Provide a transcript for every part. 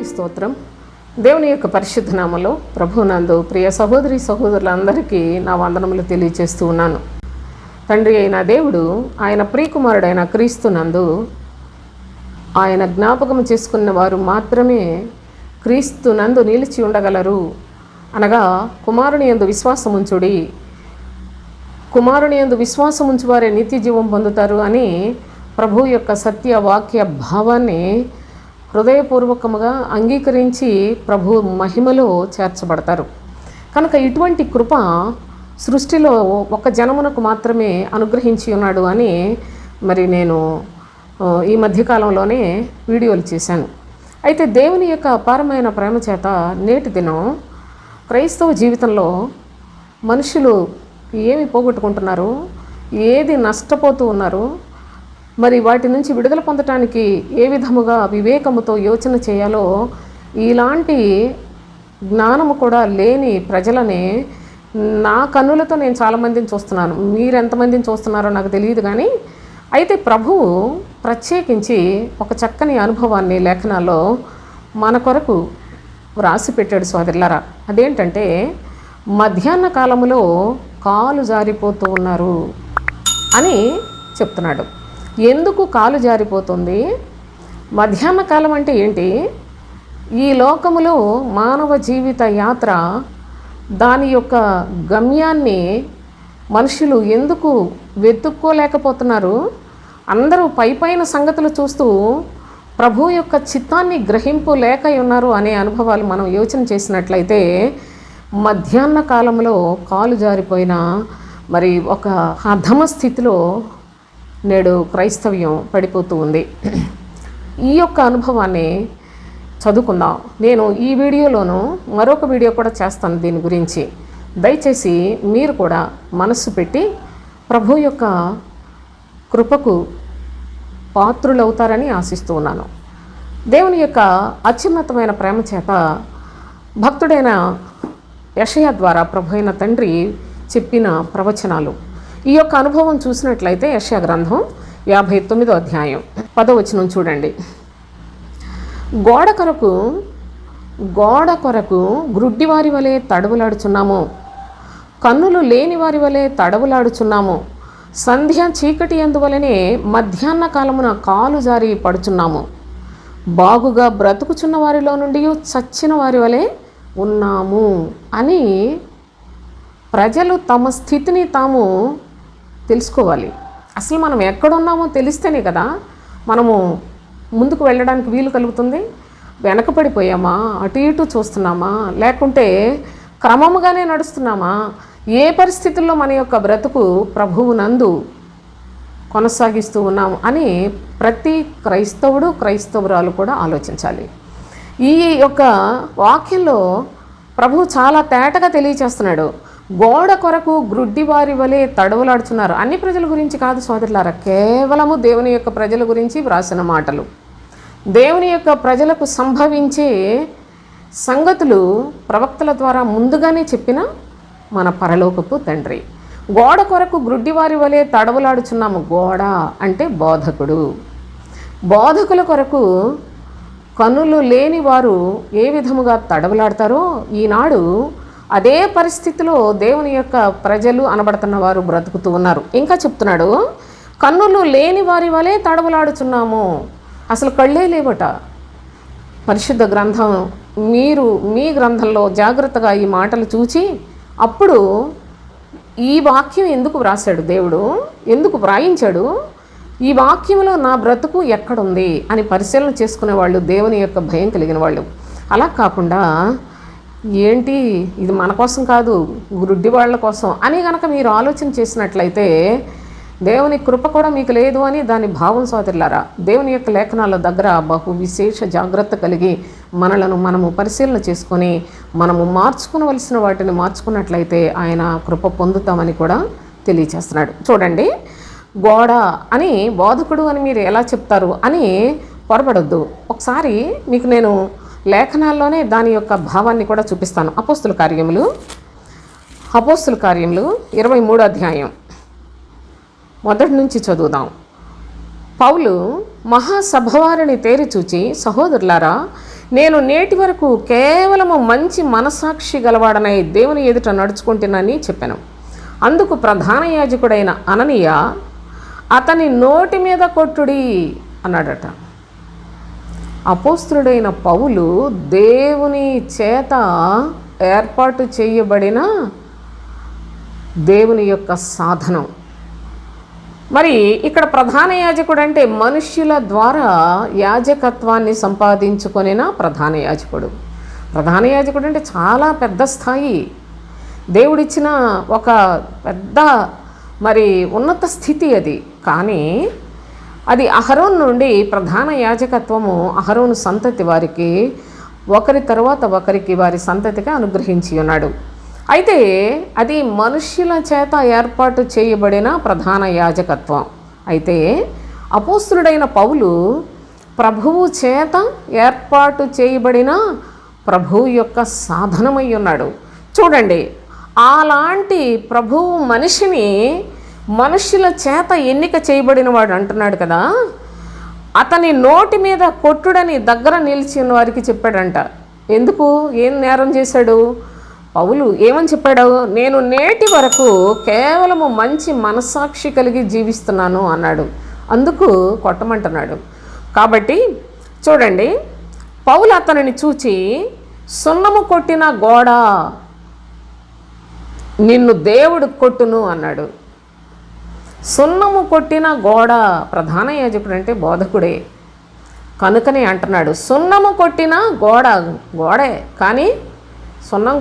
దేవుని స్తోత్రం. దేవుని యొక్క పరిశుద్ధ నామములో ప్రభునందు ప్రియ సహోదరి సహోదరులందరికీ నా వందనములు తెలియజేస్తూ ఉన్నాను. తండ్రి అయిన దేవుడు ఆయన ప్రియకుమారుడైన క్రీస్తునందు ఆయన జ్ఞాపకం చేసుకున్న వారు మాత్రమే క్రీస్తునందు నిలిచి ఉండగలరు అనగా కుమారుని యందు విశ్వాసముంచుడి, కుమారుని యందు విశ్వాసముంచు వారే నిత్య జీవం పొందుతారు అని ప్రభు యొక్క సత్య వాక్య భావాన్ని హృదయపూర్వకముగా అంగీకరించి ప్రభు మహిమలో చేర్చబడతారు. కనుక ఇటువంటి కృప సృష్టిలో ఒక జనమునకు మాత్రమే అనుగ్రహించి ఉన్నాడు అని నేను ఈ మధ్యకాలంలోనే వీడియోలు చేశాను. అయితే దేవుని యొక్క అపారమైన ప్రేమ చేత నేటి దినం క్రైస్తవ జీవితంలో మనుషులు ఏమి పోగొట్టుకుంటున్నారు, ఏది నష్టపోతూ ఉన్నారు, మరి వాటి నుంచి విడుదల పొందటానికి ఏ విధముగా వివేకముతో యోచన చేయాలో ఇలాంటి జ్ఞానము కూడా లేని ప్రజలని నా కన్నులతో నేను చాలామందిని చూస్తున్నాను. మీరు ఎంతమందిని చూస్తున్నారో నాకు తెలియదు, కానీ అయితే ప్రభువు ప్రత్యేకించి ఒక చక్కని అనుభవాన్ని లేఖనాల్లో మన కొరకు వ్రాసి పెట్టాడు సోదరులారా. అదేంటంటే మధ్యాహ్న కాలములో కాలు జారిపోతూ ఉన్నారు అని చెప్తున్నాడు. ఎందుకు కాలు జారిపోతుంది? మధ్యాహ్న కాలం అంటే ఏంటి? ఈ లోకములో మానవ జీవిత యాత్ర దాని యొక్క గమ్యాన్ని మనుషులు ఎందుకు వెతుక్కోలేకపోతున్నారు? అందరూ పైపైన సంగతులు చూస్తూ ప్రభు యొక్క చిత్తాన్ని గ్రహింపులేక ఉన్నారు అనే అనుభవాలు మనం యోచన చేసినట్లయితే మధ్యాహ్న కాలంలో కాలు జారిపోయిన ఒక అధమ స్థితిలో నేడు క్రైస్తవ్యం పడిపోతూ ఉంది. ఈ యొక్క అనుభవాన్ని చదువుకుందాం. నేను ఈ వీడియోలోనూ మరొక వీడియో కూడా చేస్తాను దీని గురించి. దయచేసి మీరు కూడా మనస్సు పెట్టి ప్రభు యొక్క కృపకు పాత్రులవుతారని ఆశిస్తూ ఉన్నాను. దేవుని యొక్క అత్యున్నతమైన ప్రేమ చేత భక్తుడైన యెషయా ద్వారా ప్రభు అయిన తండ్రి చెప్పిన ప్రవచనాలు, ఈ యొక్క అనుభవం చూసినట్లయితే యెషయా గ్రంథం 59వ అధ్యాయం 10వ వచనం చూడండి. గోడ కొరకు గ్రుడ్డివారి వలె తడవులాడుచున్నాము, కన్నులు లేని వారి వలె తడవులాడుచున్నాము, సంధ్య చీకటి అందువలనే మధ్యాహ్న కాలమున కాలు జారి పడుచున్నాము, బాగుగా బ్రతుకుచున్న వారిలో నుండి చచ్చిన వారి వలె ఉన్నాము అని ప్రజలు తమ స్థితిని తాము తెలుసుకోవాలి. అసలు మనం ఎక్కడున్నామో తెలిస్తేనే కదా మనము ముందుకు వెళ్ళడానికి వీలు కలుగుతుంది. వెనకపడిపోయామా, అటు ఇటు చూస్తున్నామా, లేకుంటే క్రమముగానే నడుస్తున్నామా, ఏ పరిస్థితుల్లో మన యొక్క బ్రతుకు ప్రభువునందు కొనసాగిస్తూ ఉన్నాము అని ప్రతి క్రైస్తవుడు క్రైస్తవురాలు కూడా ఆలోచించాలి. ఈ యొక్క వాక్యంలో ప్రభువు చాలా తేటగా తెలియచేస్తున్నాడు. గోడ కొరకు గ్రుడ్డివారి వలె తడవలాడుచున్నారు. అన్ని ప్రజల గురించి కాదు సోదరులారా, కేవలము దేవుని యొక్క ప్రజల గురించి వ్రాసిన మాటలు. దేవుని యొక్క ప్రజలకు సంభవించే సంగతులు ప్రవక్తల ద్వారా ముందుగానే చెప్పిన మన పరలోకపు తండ్రి. గోడ కొరకు గ్రుడ్డివారి వలె తడవలాడుచున్నాము. గోడ అంటే బోధకుడు. బోధకుల కొరకు కన్నులు లేని వారు ఏ విధముగా తడవలాడతారో ఈనాడు అదే పరిస్థితిలో దేవుని యొక్క ప్రజలు అనబడుతున్న వారు బ్రతుకుతూ ఉన్నారు. ఇంకా చెప్తున్నాడు, కన్నులు లేని వారి వలె తడవలాడుచున్నాము. అసలు కళ్ళే లేవట. పరిశుద్ధ గ్రంథం మీరు మీ గ్రంథంలో జాగ్రత్తగా ఈ మాటలు చూచి అప్పుడు ఈ వాక్యం ఎందుకు వ్రాసాడు దేవుడు, ఎందుకు వ్రాయించాడు, ఈ వాక్యంలో నా బ్రతుకు ఎక్కడుంది అని పరిశీలన చేసుకునే వాళ్ళు దేవుని యొక్క భయం కలిగిన వాళ్ళు. అలా కాకుండా ఏంటి ఇది మన కోసం కాదు, గుడ్డి వాళ్ళ కోసం అని కనుక మీరు ఆలోచన చేసినట్లయితే దేవుని కృప కూడా మీకు లేదు అని దాని భావం సోదరులారా. దేవుని యొక్క లేఖనాల దగ్గర బహు విశేష జాగ్రత్త కలిగి మనము పరిశీలన చేసుకొని మనము మార్చుకునవలసిన వాటిని మార్చుకున్నట్లయితే ఆయన కృప పొందుతామని కూడా తెలియచేస్తున్నాడు. చూడండి, గోడ అని బోధకుడు అని మీరు ఎలా చెప్తారు అని పొరపడొద్దు. ఒకసారి మీకు నేను లేఖనాల్లోనే దాని యొక్క భావాన్ని కూడా చూపిస్తాను. అపోస్తుల కార్యములు 23వ అధ్యాయం మొదటి నుంచి చదువుదాం. పౌలు మహాసభవారిని తేరి చూచి, సహోదరులారా, నేను నేటి వరకు కేవలము మంచి మనసాక్షి గలవాడనై దేవుని ఎదుట నడుచుకుంటున్నానని చెప్పాను. అందుకు ప్రధాన యాజకుడైన అననీయ అతని నోటి మీద కొట్టుడి అన్నాడట. అపోస్తులుడైన పౌలు దేవుని చేత ఏర్పాటు చేయబడిన దేవుని యొక్క సాధనం. మరి ఇక్కడ ప్రధాన యాజకుడు అంటే మనుష్యుల ద్వారా యాజకత్వాన్ని సంపాదించుకొనిన ప్రధాన యాజకుడు. ప్రధాన యాజకుడు అంటే చాలా పెద్ద స్థాయి, దేవుడిచ్చిన ఒక పెద్ద మరి ఉన్నత స్థితి అది. కానీ అది అహరోను నుండి ప్రధాన యాజకత్వము అహరోను సంతతి వారికి ఒకరి తర్వాత ఒకరికి వారి సంతతిగా అనుగ్రహించి ఉన్నాడు. అయితే అది మనుష్యుల చేత ఏర్పాటు చేయబడిన ప్రధాన యాజకత్వం. అయితే అపోస్తులుడైన పౌలు ప్రభువు చేత ఏర్పాటు చేయబడిన ప్రభువు యొక్క సాధనమై ఉన్నాడు. చూడండి, అలాంటి ప్రభువు మనిషిని మనుష్యుల చేత ఎన్నిక చేయబడిన వాడు అంటున్నాడు కదా. అతని నోటి మీద కొట్టుడని దగ్గర నిలిచిన వారికి చెప్పాడంట. ఎందుకు? ఏం నేరం చేశాడు? పౌలు ఏమని చెప్పాడు? నేను నేటి వరకు కేవలము మంచి మనస్సాక్షి కలిగి జీవిస్తున్నాను అన్నాడు. అందుకు కొట్టమంటున్నాడు. కాబట్టి చూడండి, పౌలు అతనిని చూచి సున్నము కొట్టిన గోడ నిన్ను దేవుడు కొట్టును అన్నాడు. సున్నము కొట్టిన గోడ, ప్రధాన యాజకుడు అంటే బోధకుడే కనుకనే అంటున్నాడు. సున్నము కొట్టిన గోడే, కానీ సున్నం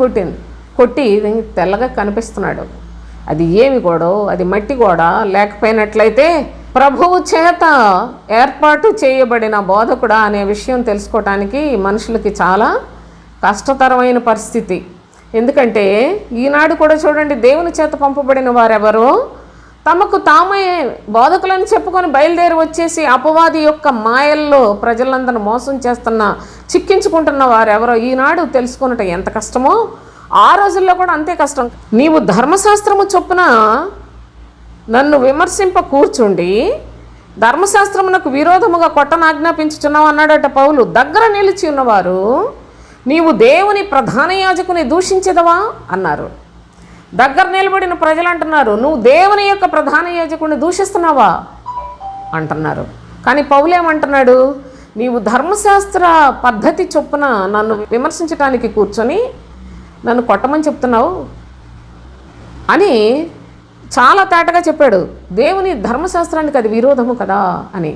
కొట్టి తెల్లగా కనిపిస్తున్నాడు. అది ఏమి గోడో, అది మట్టి గోడ లేకపోయినట్లయితే ప్రభువు చేత ఏర్పాటు చేయబడిన బోధకుడా అనే విషయం తెలుసుకోవటానికి మనుషులకి చాలా కష్టతరమైన పరిస్థితి. ఎందుకంటే ఈనాడు కూడా చూడండి, దేవుని చేత పంపబడిన వారెవరో తమకు తామే బోధకులను చెప్పుకొని బయలుదేరి వచ్చేసి అపవాది యొక్క మాయల్లో ప్రజలందరూ మోసం చిక్కించుకుంటున్న వారెవరో ఈనాడు తెలుసుకున్నట్టు ఎంత కష్టమో ఆ రోజుల్లో కూడా అంతే కష్టం. నీవు ధర్మశాస్త్రము చొప్పున నన్ను విమర్శింప కూర్చుండి ధర్మశాస్త్రమునకు విరోధముగా కొట్టనాజ్ఞాపించుచున్నావు అన్నాడట పౌలు. దగ్గర నిలిచి ఉన్నవారు నీవు దేవుని ప్రధాన యాజకుని దూషించదవా అన్నారు. దగ్గర నిలబడిన ప్రజలు అంటున్నారు, నువ్వు దేవుని యొక్క ప్రధాన యాజకుడిని దూషిస్తున్నావా అంటున్నారు. కానీ పౌలు ఏమంటున్నాడు? నీవు ధర్మశాస్త్ర పద్ధతి చొప్పున నన్ను విమర్శించడానికి కూర్చొని నన్ను కొట్టమని చెప్తున్నావు అని చాలా తేటగా చెప్పాడు. దేవుని ధర్మశాస్త్రానికి అది విరోధము కదా అని.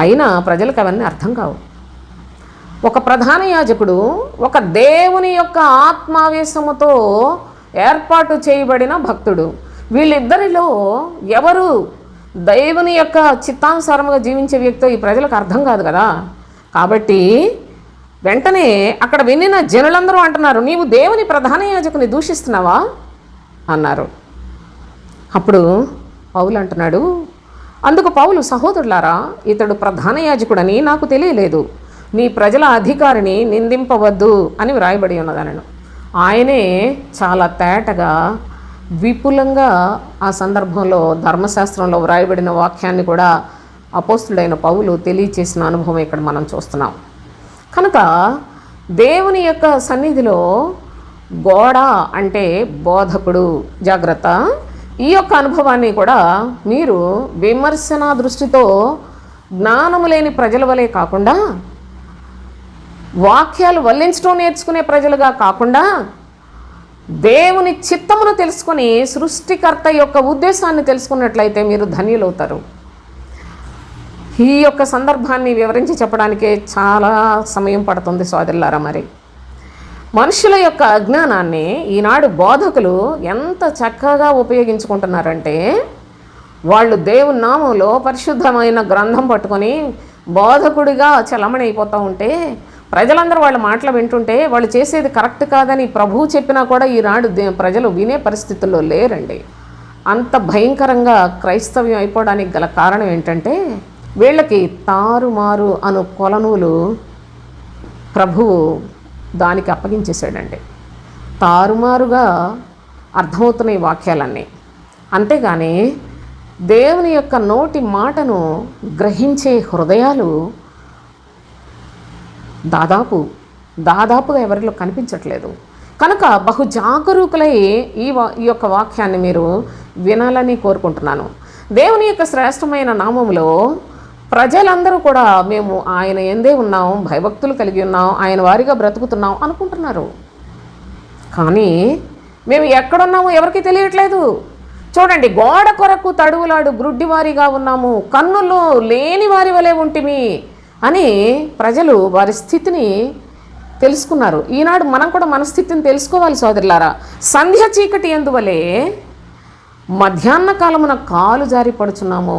అయినా ప్రజలకు అవన్నీ అర్థం కావు. ఒక ప్రధాన యాజకుడు ఒక దేవుని యొక్క ఆత్మావేశముతో ఏర్పాటు చేయబడిన భక్తుడు. వీళ్ళిద్దరిలో ఎవరు దేవుని యొక్క చిత్తానుసారముగా జీవించే వ్యక్తో ఈ ప్రజలకు అర్థం కాదు కదా. కాబట్టి వెంటనే అక్కడ వినిన జనులందరూ అంటున్నారు, నీవు దేవుని ప్రధాన యాజకుని దూషిస్తున్నావా అన్నారు. అప్పుడు పౌలు అంటున్నాడు, అందుకు పౌలు, సహోదరులారా, ఇతడు ప్రధాన యాజకుడని నాకు తెలియలేదు, నీ ప్రజల అధికారిని నిందింపవద్దు అని వ్రాయబడి ఉన్నదనను. ఆయనే చాలా తేటగా విపులంగా ఆ సందర్భంలో ధర్మశాస్త్రంలో వ్రాయబడిన వాక్యాన్ని కూడా అపోస్తుడైన పౌలు తెలియచేసిన అనుభవం ఇక్కడ మనం చూస్తున్నాం. కనుక దేవుని యొక్క సన్నిధిలో గోడ అంటే బోధకుడు. జాగ్రత్త, ఈ యొక్క అనుభవాన్ని కూడా మీరు విమర్శన దృష్టితో జ్ఞానము లేని ప్రజల వలె కాకుండా, వాక్యాలు వల్లించడం నేర్చుకునే ప్రజలుగా కాకుండా, దేవుని చిత్తమును తెలుసుకొని సృష్టికర్త యొక్క ఉద్దేశాన్ని తెలుసుకున్నట్లయితే మీరు ధన్యులవుతారు. ఈ యొక్క సందర్భాన్ని వివరించి చెప్పడానికే చాలా సమయం పడుతుంది సోదరులారా. మరి మనుషుల యొక్క అజ్ఞానాన్ని ఈనాడు బోధకులు ఎంత చక్కగా ఉపయోగించుకుంటున్నారంటే, వాళ్ళు దేవుని నామంలో పరిశుద్ధమైన గ్రంథం పట్టుకొని బోధకుడిగా చలమణి అయిపోతూ ఉంటే, ప్రజలందరూ వాళ్ళ మాటలు వింటుంటే వాళ్ళు చేసేది కరెక్ట్ కాదని ప్రభువు చెప్పినా కూడా ఈనాడు ప్రజలు వినే పరిస్థితుల్లో లేరండి. అంత భయంకరంగా క్రైస్తవ్యం అయిపోవడానికి గల కారణం ఏంటంటే, వీళ్ళకి తారుమారు అను కొలనులు ప్రభువు దానికి అప్పగించేశాడండి. తారుమారుగా అర్థమవుతున్నాయి వాక్యాలన్నీ. అంతేగాని దేవుని యొక్క నోటి మాటను గ్రహించే హృదయాలు దాదాపుగా ఎవరిలో కనిపించట్లేదు. కనుక బహు జాగరూకులై ఈ యొక్క వాక్యాన్ని మీరు వినాలని కోరుకుంటున్నాను. దేవుని యొక్క శ్రేష్టమైన నామములో ప్రజలందరూ కూడా మేము ఆయన ఎందే ఉన్నాం, భయభక్తులు కలిగి ఉన్నాం, ఆయన వారిగా బ్రతుకుతున్నాం అనుకుంటున్నారు. కానీ మేము ఎక్కడున్నామో ఎవరికి తెలియట్లేదు. చూడండి, గోడ కొరకు తడువులాడు గ్రుడ్డివారిగా ఉన్నాము, కన్నులు లేని వారి వలె ఉంటిమి అని ప్రజలు వారి స్థితిని తెలుసుకున్నారు. ఈనాడు మనం కూడా మన స్థితిని తెలుసుకోవాలి సోదరులారా. సంధ్య చీకటి ఎందువలే మధ్యాహ్న కాలమున కాలు జారి పడుచున్నాము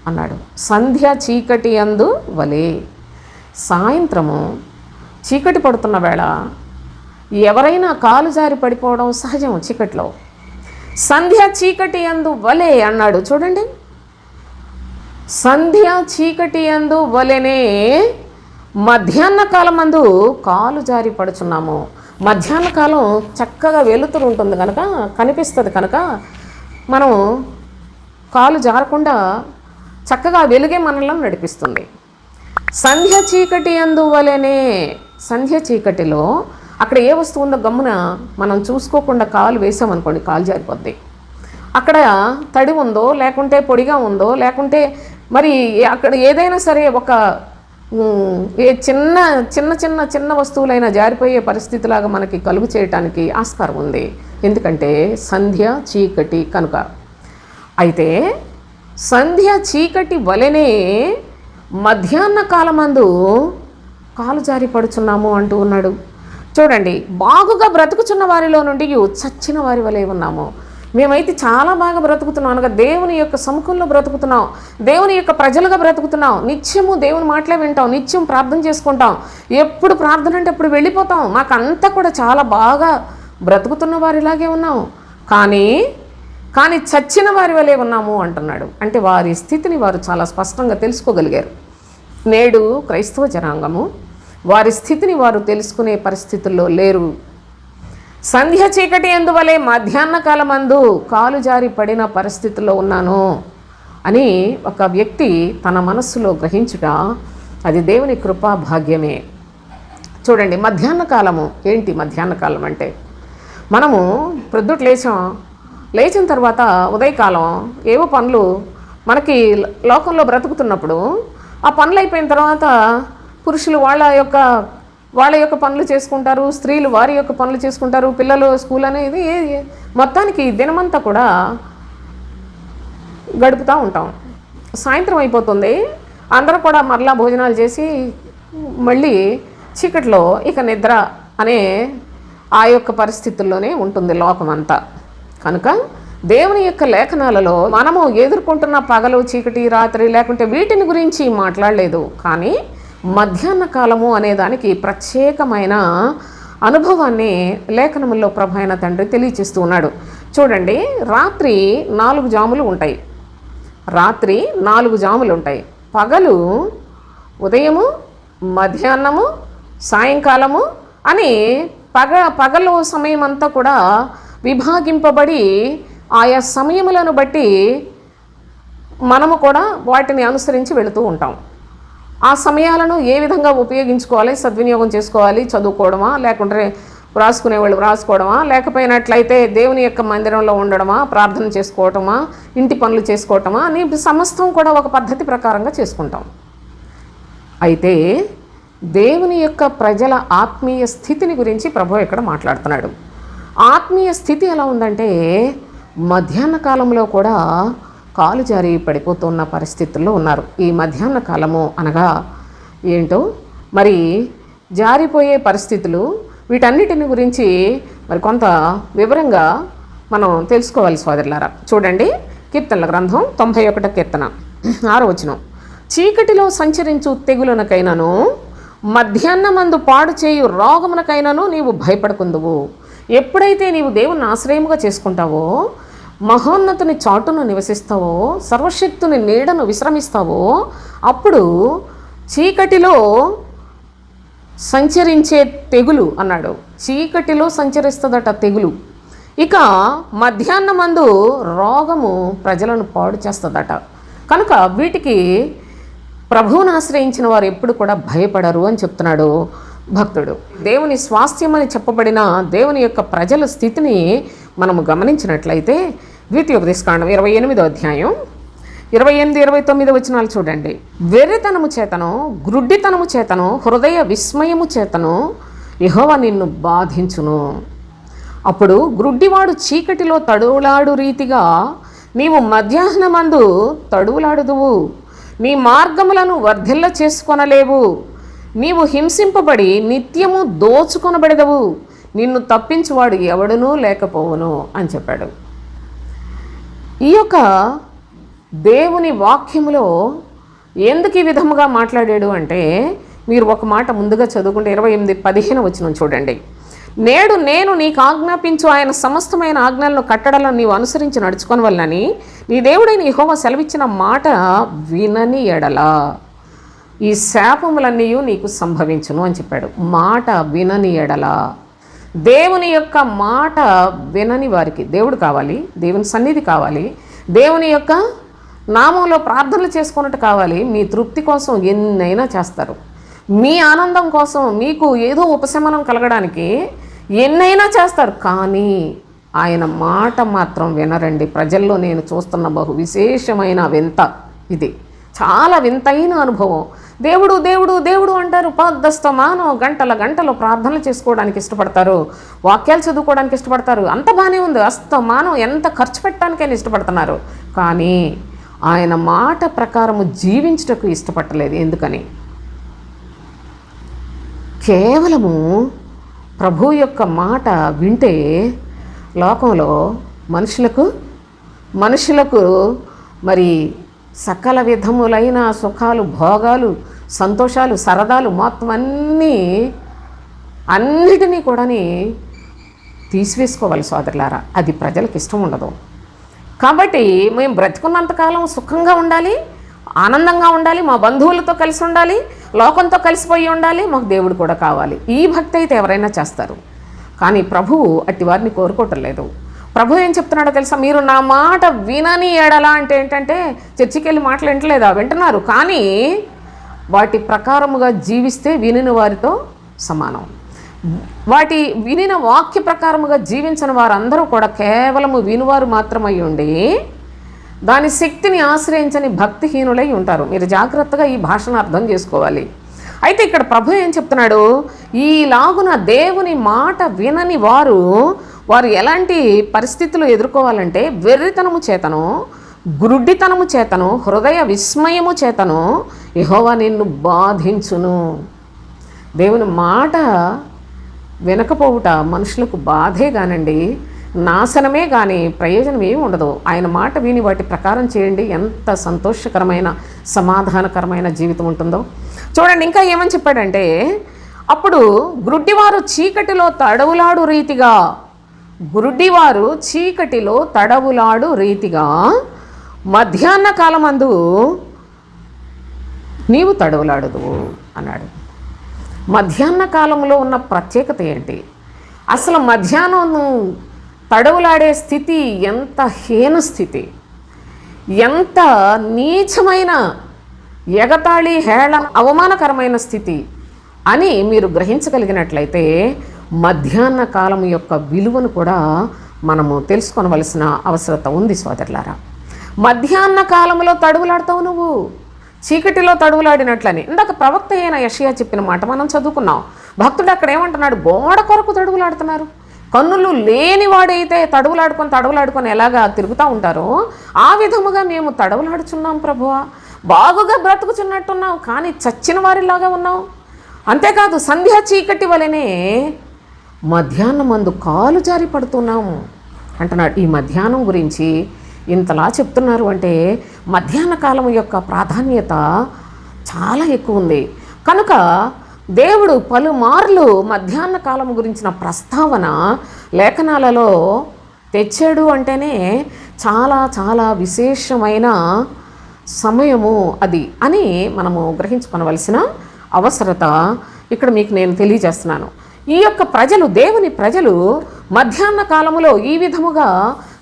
అన్నాడు. సంధ్య చీకటి అందు వలే. సాయంత్రము చీకటి పడుతున్న వేళ ఎవరైనా కాలు జారి పడిపోవడం సహజం చీకట్లో. సంధ్య చీకటి అందు వలే అన్నాడు. చూడండి, సంధ్య చీకటి అందు వలెనే మధ్యాహ్న కాలం అందు కాలు జారి పడుచున్నాము. మధ్యాహ్న కాలం చక్కగా వెలుతురు ఉంటుంది కనుక, కనిపిస్తుంది కనుక మనం కాలు జారకుండా చక్కగా వెలుగే మనల్ని నడిపిస్తుంది. సంధ్య చీకటి అందువలనే, సంధ్య చీకటిలో అక్కడ ఏ వస్తువు ఉందో గమ్మున మనం చూసుకోకుండా కాలు వేసామనుకోండి, కాలు జారిపోద్ది. అక్కడ తడి ఉందో, లేకుంటే పొడిగా ఉందో, లేకుంటే మరి అక్కడ ఏదైనా సరే ఒక చిన్న చిన్న చిన్న చిన్న వస్తువులైనా జారిపోయే పరిస్థితిలాగా మనకి కలుగు చేయటానికి ఆస్కారం ఉంది. ఎందుకంటే సంధ్య చీకటి కనుక. అయితే సంధ్య చీకటి వలెనే మధ్యాహ్న కాలమందు కాలు జారి పడుచున్నాము అంటూ ఉన్నాడు. చూడండి, బాగుగా బ్రతుకుచున్న వారిలో నుండి చచ్చిన వారి వలె ఉన్నాము. మేమైతే చాలా బాగా బ్రతుకుతున్నాం అనగా దేవుని యొక్క సముఖంలో బ్రతుకుతున్నాం, దేవుని యొక్క ప్రజలుగా బ్రతుకుతున్నాం, నిత్యము దేవుని మాటలే వింటాం, నిత్యం ప్రార్థన చేసుకుంటాం, ఎప్పుడు ప్రార్థన అంటే అప్పుడు వెళ్ళిపోతాం, మాకంతా కూడా చాలా బాగా బ్రతుకుతున్న వారిలాగే ఉన్నాం. కానీ చచ్చిన వారి వలె ఉన్నాము అంటున్నాడు. అంటే వారి స్థితిని వారు చాలా స్పష్టంగా తెలుసుకోగలిగారు. నేడు క్రైస్తవ జనాంగము వారి స్థితిని వారు తెలుసుకునే పరిస్థితుల్లో లేరు. సంధ్య చీకటి ఎందువలే మధ్యాహ్న కాలమందు కాలు జారి పడిన పరిస్థితుల్లో ఉన్నాను అని ఒక వ్యక్తి తన మనస్సులో గ్రహించుట, అది దేవుని కృపా భాగ్యమే. చూడండి, మధ్యాహ్న కాలము ఏంటి? మధ్యాహ్న కాలం అంటే మనము ప్రొద్దుట లేచిన తర్వాత ఉదయకాలం ఏవో పనులు మనకి లోకంలో బ్రతుకుతున్నప్పుడు ఆ పనులు అయిపోయిన తర్వాత పురుషులు వాళ్ళ యొక్క పనులు చేసుకుంటారు, స్త్రీలు వారి యొక్క పనులు చేసుకుంటారు, పిల్లలు స్కూల్ అనేది మొత్తానికి దినమంతా కూడా గడుపుతూ ఉంటాం. సాయంత్రం అయిపోతుంది, అందరూ కూడా మరలా భోజనాలు చేసి మళ్ళీ చీకట్లో ఇక నిద్ర అనే ఆ యొక్క పరిస్థితుల్లోనే ఉంటుంది లోకమంతా. కనుక దేవుని యొక్క లేఖనాలలో మనము ఎదుర్కొంటున్న పగలు, చీకటి, రాత్రి లేకుంటే వీటిని గురించి మాట్లాడలేదు. కానీ మధ్యాహ్న కాలము అనే దానికి ప్రత్యేకమైన అనుభవాన్ని లేఖనముల్లో ప్రభు అయిన తండ్రి తెలియచేస్తూ ఉన్నాడు. చూడండి, రాత్రి 4 జాములు ఉంటాయి. రాత్రి 4 జాములు ఉంటాయి. పగలు ఉదయము, మధ్యాహ్నము, సాయంకాలము అని పగలు సమయం అంతా కూడా విభాగింపబడి ఆయా సమయములను బట్టి మనము కూడా వాటిని అనుసరించి వెళుతూ ఉంటాం. ఆ సమయాలను ఏ విధంగా ఉపయోగించుకోవాలి, సద్వినియోగం చేసుకోవాలి, చదువుకోవడమా, లేకుంటే వ్రాసుకునేవాళ్ళు వ్రాసుకోవడమా, లేకపోయినట్లయితే దేవుని యొక్క మందిరంలో ఉండడమా, ప్రార్థన చేసుకోవటమా, ఇంటి పనులు చేసుకోవటమా అని సమస్తం కూడా ఒక పద్ధతి ప్రకారంగా చేసుకుంటాం. అయితే దేవుని యొక్క ప్రజల ఆత్మీయ స్థితిని గురించి ప్రభువు ఇక్కడ మాట్లాడుతున్నాడు. ఆత్మీయ స్థితి ఎలా ఉందంటే మధ్యాహ్న కాలంలో కూడా కాలు జారి పడిపోతున్న పరిస్థితుల్లో ఉన్నారు. ఈ మధ్యాహ్న కాలము అనగా ఏంటో, మరి జారిపోయే పరిస్థితులు, వీటన్నిటిని గురించి మరి కొంత వివరంగా మనం తెలుసుకోవాలి సోదరులారా. చూడండి, కీర్తనల గ్రంథం 91వ కీర్తన 6వ వచనం. చీకటిలో సంచరించు తెగులనకైనను, మధ్యాహ్నమందు పాడు చేయు రోగమునకైనను నీవు భయపడకుందువు. ఎప్పుడైతే నీవు దేవుని ఆశ్రయముగా చేసుకుంటావో, మహోన్నతుని చాటును నివసిస్తావో, సర్వశక్తుని నీడను విశ్రమిస్తావో, అప్పుడు చీకటిలో సంచరించే తెగులు అన్నాడు. చీకటిలో సంచరిస్తుందట తెగులు. ఇక మధ్యాహ్నమందు రోగము ప్రజలను పాడు చేస్తుందట. కనుక వీటికి ప్రభువును ఆశ్రయించిన వారు ఎప్పుడు కూడా భయపడరు అని చెప్తున్నాడు. భక్తుడు. దేవుని స్వాస్థ్యం అని చెప్పబడిన దేవుని యొక్క ప్రజల స్థితిని మనము గమనించినట్లయితే ద్వితీయోపదేశకాండం 28వ అధ్యాయం 28, 29 వచనాలు చూడండి. వెర్రితనము చేతను, గ్రుడ్డితనము చేతను, హృదయ విస్మయము చేతను యెహోవా నిన్ను బాధించును. అప్పుడు గ్రుడ్డివాడు చీకటిలో తడువులాడు రీతిగా నీవు మధ్యాహ్నమందు తడువులాడుదువు. నీ మార్గములను వర్ధిల్ల చేసుకొనలేవు. నీవు హింసింపబడి నిత్యము దోచుకొనబడెదవు. నిన్ను తప్పించువాడు ఎవడునూ లేకపోవును అని చెప్పాడు. ఈ యొక్క దేవుని వాక్యములో ఎందుకు ఈ విధముగా మాట్లాడాడు అంటే, మీరు ఒక మాట ముందుగా చదువుకుంటే 28:15 వచనం చూడండి. నేడు నేను నీకు ఆజ్ఞాపించు ఆయన సమస్తమైన ఆజ్ఞలను కట్టడలను నీవు అనుసరించి నడుచుకొనవలనని నీ దేవుడైన యెహోవా సెలవిచ్చిన మాట వినని ఎడలా ఈ శాపములన్నీ నీకు సంభవించును అని చెప్పాడు. మాట వినని ఎడలా, దేవుని యొక్క మాట వినని వారికి దేవుడు కావాలి, దేవుని సన్నిధి కావాలి, దేవుని యొక్క నామంలో ప్రార్థనలు చేసుకున్నట్టు కావాలి. మీ తృప్తి కోసం ఎన్నైనా చేస్తారు, మీ ఆనందం కోసం, మీకు ఏదో ఉపశమనం కలగడానికి ఎన్నైనా చేస్తారు. కానీ ఆయన మాట మాత్రం వినరండి. ప్రజల్లో నేను చూస్తున్న బహు విశేషమైన వింత ఇది, చాలా వింతైన అనుభవం. దేవుడు దేవుడు దేవుడు అంటారు, పద్దస్తమానం గంటలు ప్రార్థనలు చేసుకోవడానికి ఇష్టపడతారు, వాక్యాలు చదువుకోవడానికి ఇష్టపడతారు, అంత బాగానే ఉంది. అస్తమానం ఎంత ఖర్చు పెట్టడానికైనా ఇష్టపడుతున్నారు, కానీ ఆయన మాట ప్రకారము జీవించుటకు ఇష్టపడలేదు. ఎందుకని? కేవలము ప్రభు యొక్క మాట వింటే లోకంలో మనుషులకు మరి సకల విధములైన సుఖాలు, భోగాలు, సంతోషాలు, సరదాలు మొత్తం అన్నిటినీ కూడా తీసివేసుకోవాలి సోదరులారా. అది ప్రజలకు ఇష్టం ఉండదు. కాబట్టి మేము బ్రతుకున్నంతకాలం సుఖంగా ఉండాలి, ఆనందంగా ఉండాలి, మా బంధువులతో కలిసి ఉండాలి, లోకంతో కలిసిపోయి ఉండాలి, మాకు దేవుడు కూడా కావాలి. ఈ భక్తి అయితే ఎవరైనా చేస్తారు, కానీ ప్రభువు అట్టి వారిని కోరుకోవటం లేదు. ప్రభు ఏం చెప్తున్నాడో తెలుసా? మీరు నా మాట వినని ఎడలా అంటే ఏంటంటే చర్చికి వెళ్ళి మాటలు వింటలేదా? వింటున్నారు, కానీ వాటి ప్రకారముగా జీవిస్తే వినిన వారితో సమానం. వాటి వినిన వాక్య ప్రకారముగా జీవించిన వారందరూ కూడా కేవలము వినువారు మాత్రమై ఉండి దాని శక్తిని ఆశ్రయించని భక్తిహీనులై ఉంటారు. మీరు జాగ్రత్తగా ఈ భాషను అర్థం చేసుకోవాలి. అయితే ఇక్కడ ప్రభు ఏం చెప్తున్నాడు? ఈలాగున దేవుని మాట వినని వారు ఎలాంటి పరిస్థితులు ఎదుర్కోవాలంటే, వెర్రితనము చేతను, గ్రుడ్డితనము చేతను, హృదయ విస్మయము చేతను యెహోవా నిన్ను బాధించును. దేవుని మాట వినకపోవుట మనుషులకు బాధే కానండి, నాశనమే కానీ ప్రయోజనం ఏమి ఉండదు. ఆయన మాట విని వాటి ప్రకారం చేయండి, ఎంత సంతోషకరమైన సమాధానకరమైన జీవితం ఉంటుందో చూడండి. ఇంకా ఏమని చెప్పాడంటే, అప్పుడు గ్రుడ్డివారు చీకటిలో తడవులాడు రీతిగా మధ్యాహ్న కాలమందు నీవు తడవులాడదు అన్నాడు. మధ్యాహ్న కాలంలో ఉన్న ప్రత్యేకత ఏంటి? అసలు మధ్యాహ్నం తడవులాడే స్థితి ఎంత హీన స్థితి, ఎంత నీచమైన, ఎగతాళి, హేళన, అవమానకరమైన స్థితి అని మీరు గ్రహించగలిగినట్లయితే మధ్యాహ్న కాలం యొక్క విలువను కూడా మనము తెలుసుకొనవలసిన అవసరత ఉంది సోదరులారా. మధ్యాహ్న కాలంలో తడువులాడతావు నువ్వు, చీకటిలో తడువులాడినట్లని. ఇందాక ప్రవక్త అయిన యెషయా చెప్పిన మాట మనం చదువుకున్నాం. భక్తుడు అక్కడ ఏమంటున్నాడు? గోడ కొరకు తడువులాడుతున్నారు. కన్నులు లేనివాడైతే తడువులాడుకొని ఎలాగా తిరుగుతూ ఉంటారో ఆ విధముగా మేము తడవులాడుచున్నాం ప్రభువా. బాగుగా బ్రతుకుచున్నట్టున్నాం, కానీ చచ్చిన వారిలాగా ఉన్నాం. అంతేకాదు సంధ్యా చీకటి వలనే మధ్యాహ్నమందు కాలు జారి పడుతున్నాము అంటున్నాడు. ఈ మధ్యాహ్నం గురించి ఇంతలా చెప్తున్నారు అంటే మధ్యాహ్న కాలం యొక్క ప్రాధాన్యత చాలా ఎక్కువ ఉంది. కనుక దేవుడు పలుమార్లు మధ్యాహ్న కాలం గురించిన ప్రస్తావన లేఖనాలలో తెచ్చాడు అంటేనే చాలా చాలా విశేషమైన సమయము అది అని మనము గ్రహించుకొనవలసిన అవసరత ఇక్కడ మీకు నేను తెలియజేస్తున్నాను. ఈ యొక్క ప్రజలు, దేవుని ప్రజలు మధ్యాహ్న కాలములో ఈ విధముగా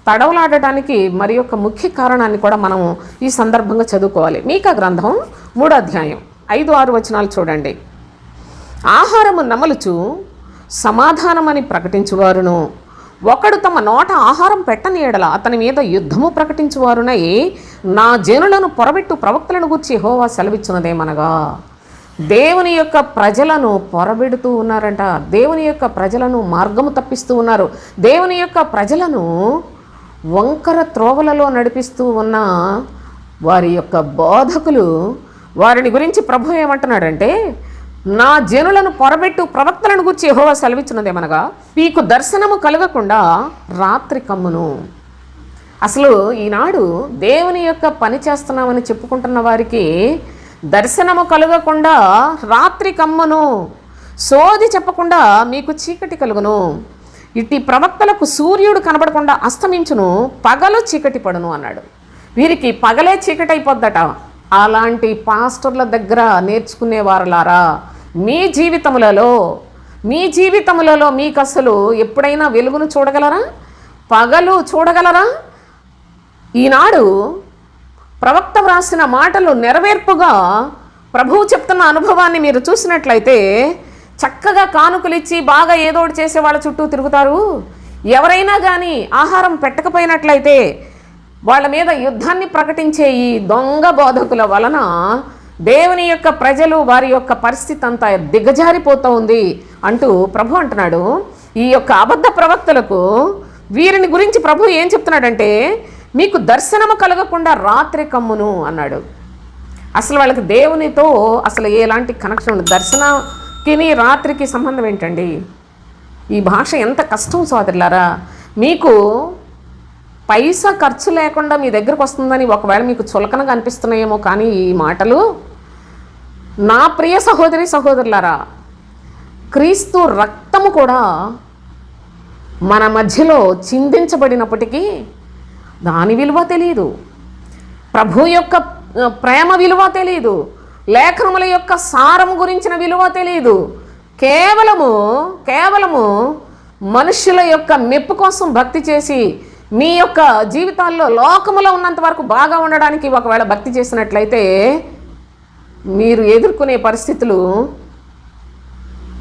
తడవలాడటానికి మరి యొక్క ముఖ్య కారణాన్ని కూడా మనం ఈ సందర్భంగా చదువుకోవాలి. మీకా గ్రంథం 3వ అధ్యాయం 5-6 వచనాలు చూడండి. ఆహారము నమలుచు సమాధానమని ప్రకటించువారును, ఒకడు తమ నోట ఆహారం పెట్టని ఎడల అతని మీద యుద్ధము ప్రకటించువారునై నా జనులను పొరబెట్టు ప్రవక్తలను గూర్చి యెహోవా సెలవిచ్చున్నదేమనగా, దేవుని యొక్క ప్రజలను పొరబెడుతూ ఉన్నారంట. దేవుని యొక్క ప్రజలను మార్గము తప్పిస్తూ ఉన్నారు. దేవుని యొక్క ప్రజలను వంకర త్రోవలలో నడిపిస్తూ ఉన్న వారి యొక్క బోధకులు, వారిని గురించి ప్రభు ఏమంటున్నాడంటే, నా జనులను పొరబెట్టు ప్రవక్తలను గురించి యెహోవా సెలవిచ్చినదేమనగా, మీకు దర్శనము కలగకుండా రాత్రి కమ్మును. అసలు ఈనాడు దేవుని యొక్క పని చేస్తున్నామని చెప్పుకుంటున్న వారికి దర్శనము కలగకుండా రాత్రి కమ్మును, సోది చెప్పకుండా మీకు చీకటి కలుగును, ఇట్టి ప్రవక్తలకు సూర్యుడు కనబడకుండా అస్తమించును, పగలు చీకటి పడును అన్నాడు. వీరికి పగలే చీకటి అయిపోద్దట. అలాంటి పాస్టర్ల దగ్గర నేర్చుకునేవారులారా, మీ జీవితములలో మీకు అసలు ఎప్పుడైనా వెలుగును చూడగలరా? పగలు చూడగలరా? ఈనాడు ప్రవక్త వ్రాసిన మాటలు నెరవేర్పుగా ప్రభువు చెప్తున్న అనుభవాన్ని మీరు చూసినట్లయితే, చక్కగా కానుకలిచ్చి బాగా ఏదోటి చేసే వాళ్ళ చుట్టూ తిరుగుతారు. ఎవరైనా కానీ ఆహారం పెట్టకపోయినట్లయితే వాళ్ళ మీద యుద్ధాన్ని ప్రకటించే ఈ దొంగ బోధకుల వలన దేవుని యొక్క ప్రజలు, వారి యొక్క పరిస్థితి అంతా దిగజారిపోతూ ఉంది అంటూ ప్రభు అంటున్నాడు. ఈ యొక్క అబద్ధ ప్రవక్తలకు వీరిని గురించి ప్రభు ఏం చెప్తున్నాడంటే, మీకు దర్శనము కలగకుండా రాత్రి కమ్మును అన్నాడు. అసలు వాళ్ళకి దేవునితో అసలు ఎలాంటి కనెక్షన్ ఉండదు. దర్శనకి రాత్రికి సంబంధం ఏంటండి? ఈ భాష ఎంత కష్టం సోదరులారా. మీకు పైసా ఖర్చు లేకుండా మీ దగ్గరకు వస్తుందని ఒకవేళ మీకు చులకనగా అనిపిస్తున్నాయేమో, కానీ ఈ మాటలు నా ప్రియ సహోదరి సహోదరులారా, క్రీస్తు రక్తము కూడా మన మధ్యలో చిందించబడినప్పటికీ దాని విలువ తెలియదు, ప్రభు యొక్క ప్రేమ విలువ తెలియదు, లేఖనముల యొక్క సారము గురించిన విలువ తెలియదు. కేవలము మనుష్యుల యొక్క మెప్పు కోసం భక్తి చేసి మీ యొక్క జీవితాల్లో లోకములో ఉన్నంత వరకు బాగా ఉండడానికి ఒకవేళ భక్తి చేసినట్లయితే మీరు ఎదుర్కొనే పరిస్థితులు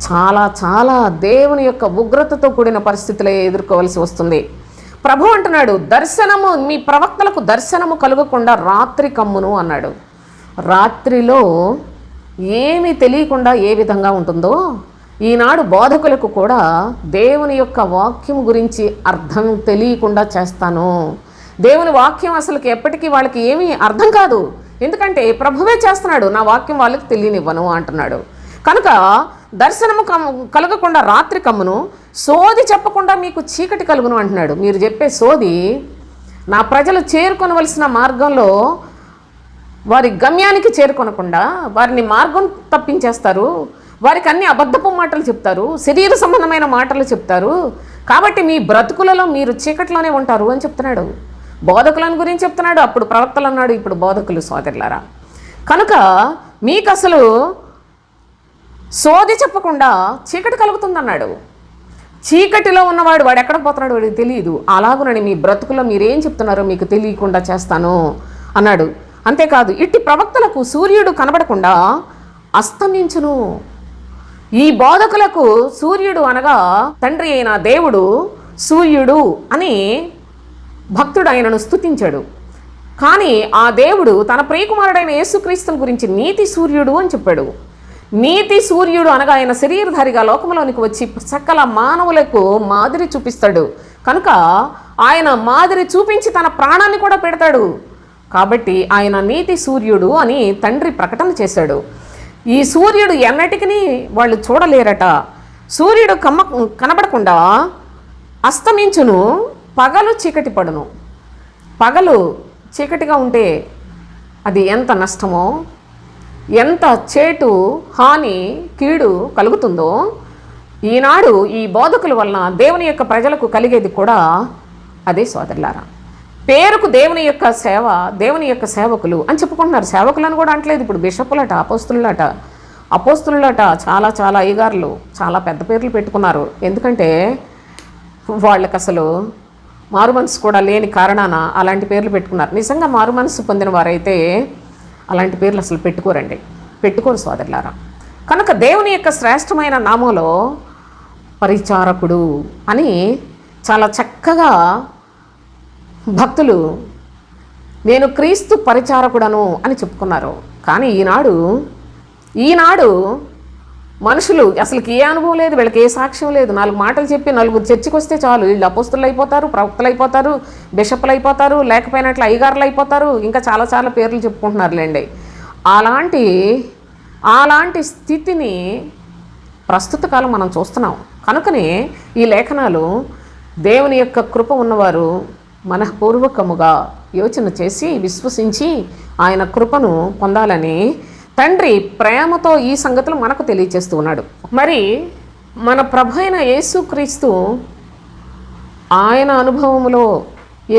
చాలా చాలా దేవుని యొక్క ఉగ్రతతో కూడిన పరిస్థితులే ఎదుర్కోవలసి వస్తుంది. ప్రభు అంటున్నాడు, దర్శనము, మీ ప్రవక్తలకు దర్శనము కలగకుండా రాత్రి కమ్మును అన్నాడు. రాత్రిలో ఏమీ తెలియకుండా ఏ విధంగా ఉంటుందో ఈనాడు బోధకులకు కూడా దేవుని యొక్క వాక్యం గురించి అర్థం తెలియకుండా చేస్తాను. దేవుని వాక్యం అసలుకి ఎప్పటికీ వాళ్ళకి ఏమీ అర్థం కాదు. ఎందుకంటే ప్రభువే చేస్తున్నాడు, నా వాక్యం వాళ్ళకి తెలియనివ్వను అంటున్నాడు. కనుక దర్శనము కలగకుండా రాత్రి కమ్మును, సోది చెప్పకుండా మీకు చీకటి కలుగును అంటున్నాడు. మీరు చెప్పే సోది నా ప్రజలు చేరుకొనవలసిన మార్గంలో వారి గమ్యానికి చేరుకొనకుండా వారిని మార్గం తప్పించేస్తారు. వారికి అన్ని అబద్ధపు మాటలు చెప్తారు, శరీర సంబంధమైన మాటలు చెప్తారు. కాబట్టి మీ బ్రతుకులలో మీరు చీకట్లోనే ఉంటారు అని చెప్తున్నాడు. బోధకులను గురించి చెప్తున్నాడు. అప్పుడు ప్రవక్తలు అన్నాడు, ఇప్పుడు బోధకులు సోదరులారా. కనుక మీకు అసలు సోది చెప్పకుండా చీకటి కలుగుతుందన్నాడు. చీకటిలో ఉన్నవాడు వాడు ఎక్కడికి పోతున్నాడు వాడికి తెలియదు. అలాగునని మీ బ్రతుకులో మీరేం చెప్తున్నారో మీకు తెలియకుండా చేస్తాను అన్నాడు. అంతేకాదు, ఇట్టి ప్రవక్తలకు సూర్యుడు కనబడకుండా అస్తమించును. ఈ బోధకులకు సూర్యుడు అనగా తండ్రి అయిన దేవుడు సూర్యుడు అని భక్తుడు ఆయనను స్తుతించాడు. కానీ ఆ దేవుడు తన ప్రియకుమారుడైన యేసుక్రీస్తుని గురించి నీతి సూర్యుడు అని చెప్పాడు. నీతి సూర్యుడు అనగా ఆయన శరీరధారిగా లోకంలోనికి వచ్చి సకల మానవులకు మాదిరి చూపిస్తాడు. కనుక ఆయన మాదిరి చూపించి తన ప్రాణాన్ని కూడా పెడతాడు. కాబట్టి ఆయన నీతి సూర్యుడు అని తండ్రి ప్రకటన చేశాడు. ఈ సూర్యుడు ఎన్నటికీ వాళ్ళు చూడలేరట. సూర్యుడు కనబడకుండా అస్తమించును, పగలు చీకటి పడును. పగలు చీకటిగా ఉంటే అది ఎంత నష్టమో, ఎంత చేటు, హాని, కీడు కలుగుతుందో ఈనాడు ఈ బోధకుల వలన దేవుని యొక్క ప్రజలకు కలిగేది కూడా అదే సోదరులారా. పేరుకు దేవుని యొక్క సేవ, దేవుని యొక్క సేవకులు అని చెప్పుకుంటున్నారు. సేవకులను కూడా అంటలేదు. ఇప్పుడు బిషప్పులట, అపోస్తులట చాలా చాలా అయ్యగారులు చాలా పెద్ద పేర్లు పెట్టుకున్నారు. ఎందుకంటే వాళ్ళకి అసలు మారు మనసు కూడా లేని కారణాన అలాంటి పేర్లు పెట్టుకున్నారు. నిజంగా మారు మనసు పొందిన వారైతే అలాంటి పేర్లు అసలు పెట్టుకోరు సోదరులారా. కనుక దేవుని యొక్క శ్రేష్టమైన నామంలో పరిచారకుడు అని చాలా చక్కగా భక్తులు నేను క్రీస్తు పరిచారకుడను అని చెప్పుకున్నారు. కానీ ఈనాడు మనుషులు అసలుకి ఏ అనుభవం లేదు, వీళ్ళకి ఏ సాక్ష్యం లేదు. 4 మాటలు చెప్పి 4 చర్చికి వస్తే చాలు, వీళ్ళు అపోస్తులు అయిపోతారు, ప్రవక్తలు అయిపోతారు, బిషప్లు అయిపోతారు, లేకపోయినట్లు అయ్యగారులు అయిపోతారు, ఇంకా చాలా చాలా పేర్లు చెప్పుకుంటున్నారులేండి. అలాంటి స్థితిని ప్రస్తుత కాలం మనం చూస్తున్నాం. కనుకనే ఈ లేఖనాలు దేవుని యొక్క కృప ఉన్నవారు మనఃపూర్వకముగా యోచన చేసి విశ్వసించి ఆయన కృపను పొందాలని తండ్రి ప్రేమతో ఈ సంగతులు మనకు తెలియచేస్తూ ఉన్నాడు. మరి మన ప్రభు అయిన యేసుక్రీస్తు ఆయన అనుభవంలో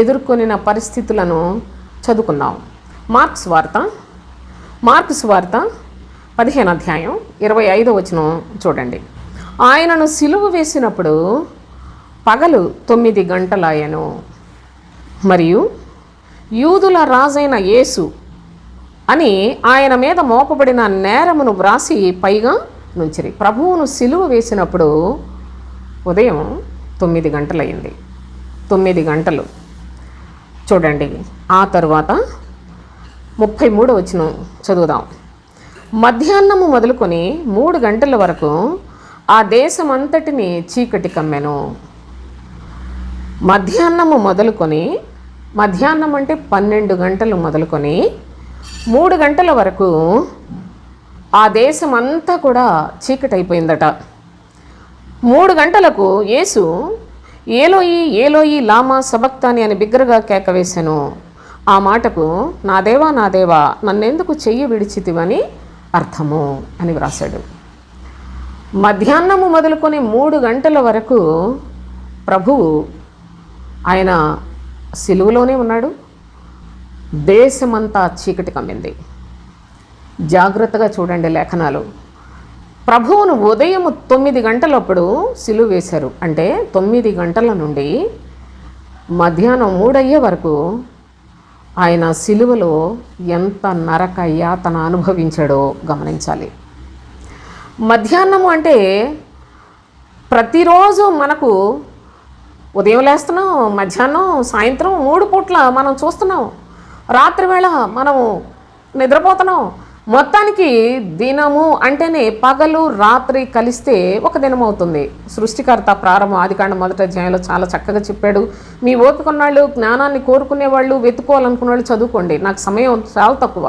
ఎదుర్కొనిన పరిస్థితులను చదువుకున్నాం. మార్కు సువార్త 15వ అధ్యాయం 25వ వచనం చూడండి. ఆయనను సిలువ వేసినప్పుడు పగలు 9 గంటలాయెను. మరియు యూదుల రాజైన యేసు అని ఆయన మీద మోపబడిన నేరమును వ్రాసి పైగా నుంచిరి. ప్రభువును సిలువ వేసినప్పుడు ఉదయం 9 గంటలయ్యింది. 9 గంటలు చూడండి. ఆ తరువాత 33వ వచనం చదువుదాం. మధ్యాహ్నము మొదలుకొని 3 గంటల వరకు ఆ దేశమంతటిని చీకటి కమ్మెను. మధ్యాహ్నం అంటే 12 గంటలు మొదలుకొని 3 గంటల వరకు ఆ దేశం అంతా కూడా చీకటి అయిపోయిందట. 3 గంటలకు యేసు ఏలోయి ఏలోయి లామా సబక్తాని అని బిగ్గరగా కేక వేశాను. ఆ మాటకు నా దేవా నా దేవా నన్నెందుకు చెయ్యి విడిచితివని అర్థము అని వ్రాశాడు. మధ్యాహ్నము మొదలుకొని 3 గంటల వరకు ప్రభువు ఆయన సిలువలోనే ఉన్నాడు. దేశమంతా చీకటి కమ్మింది. జాగ్రత్తగా చూడండి లేఖనాలు. ప్రభువును ఉదయం 9 గంటలప్పుడు సిలువ వేశారు. అంటే 9 గంటల నుండి మధ్యాహ్నం 3 అయ్యే వరకు ఆయన సిలువలో ఎంత నరక యాతన అనుభవించాడో గమనించాలి. మధ్యాహ్నము అంటే ప్రతిరోజు మనకు ఉదయం లేస్తున్నాం, మధ్యాహ్నం, సాయంత్రం 3 పూట్ల మనం చూస్తున్నాం. రాత్రి వేళ మనము నిద్రపోతున్నాం. మొత్తానికి దినము అంటేనే పగలు రాత్రి కలిస్తే ఒక దినం అవుతుంది. సృష్టికర్త ప్రారంభం ఆదికాండం 1వ అధ్యాయంలో చాలా చక్కగా చెప్పాడు. మీ ఓపిక ఉన్నాళ్ళు, జ్ఞానాన్ని కోరుకునేవాళ్ళు, వెతుకోవాలనుకునే వాళ్ళు చదువుకోండి. నాకు సమయం చాలా తక్కువ.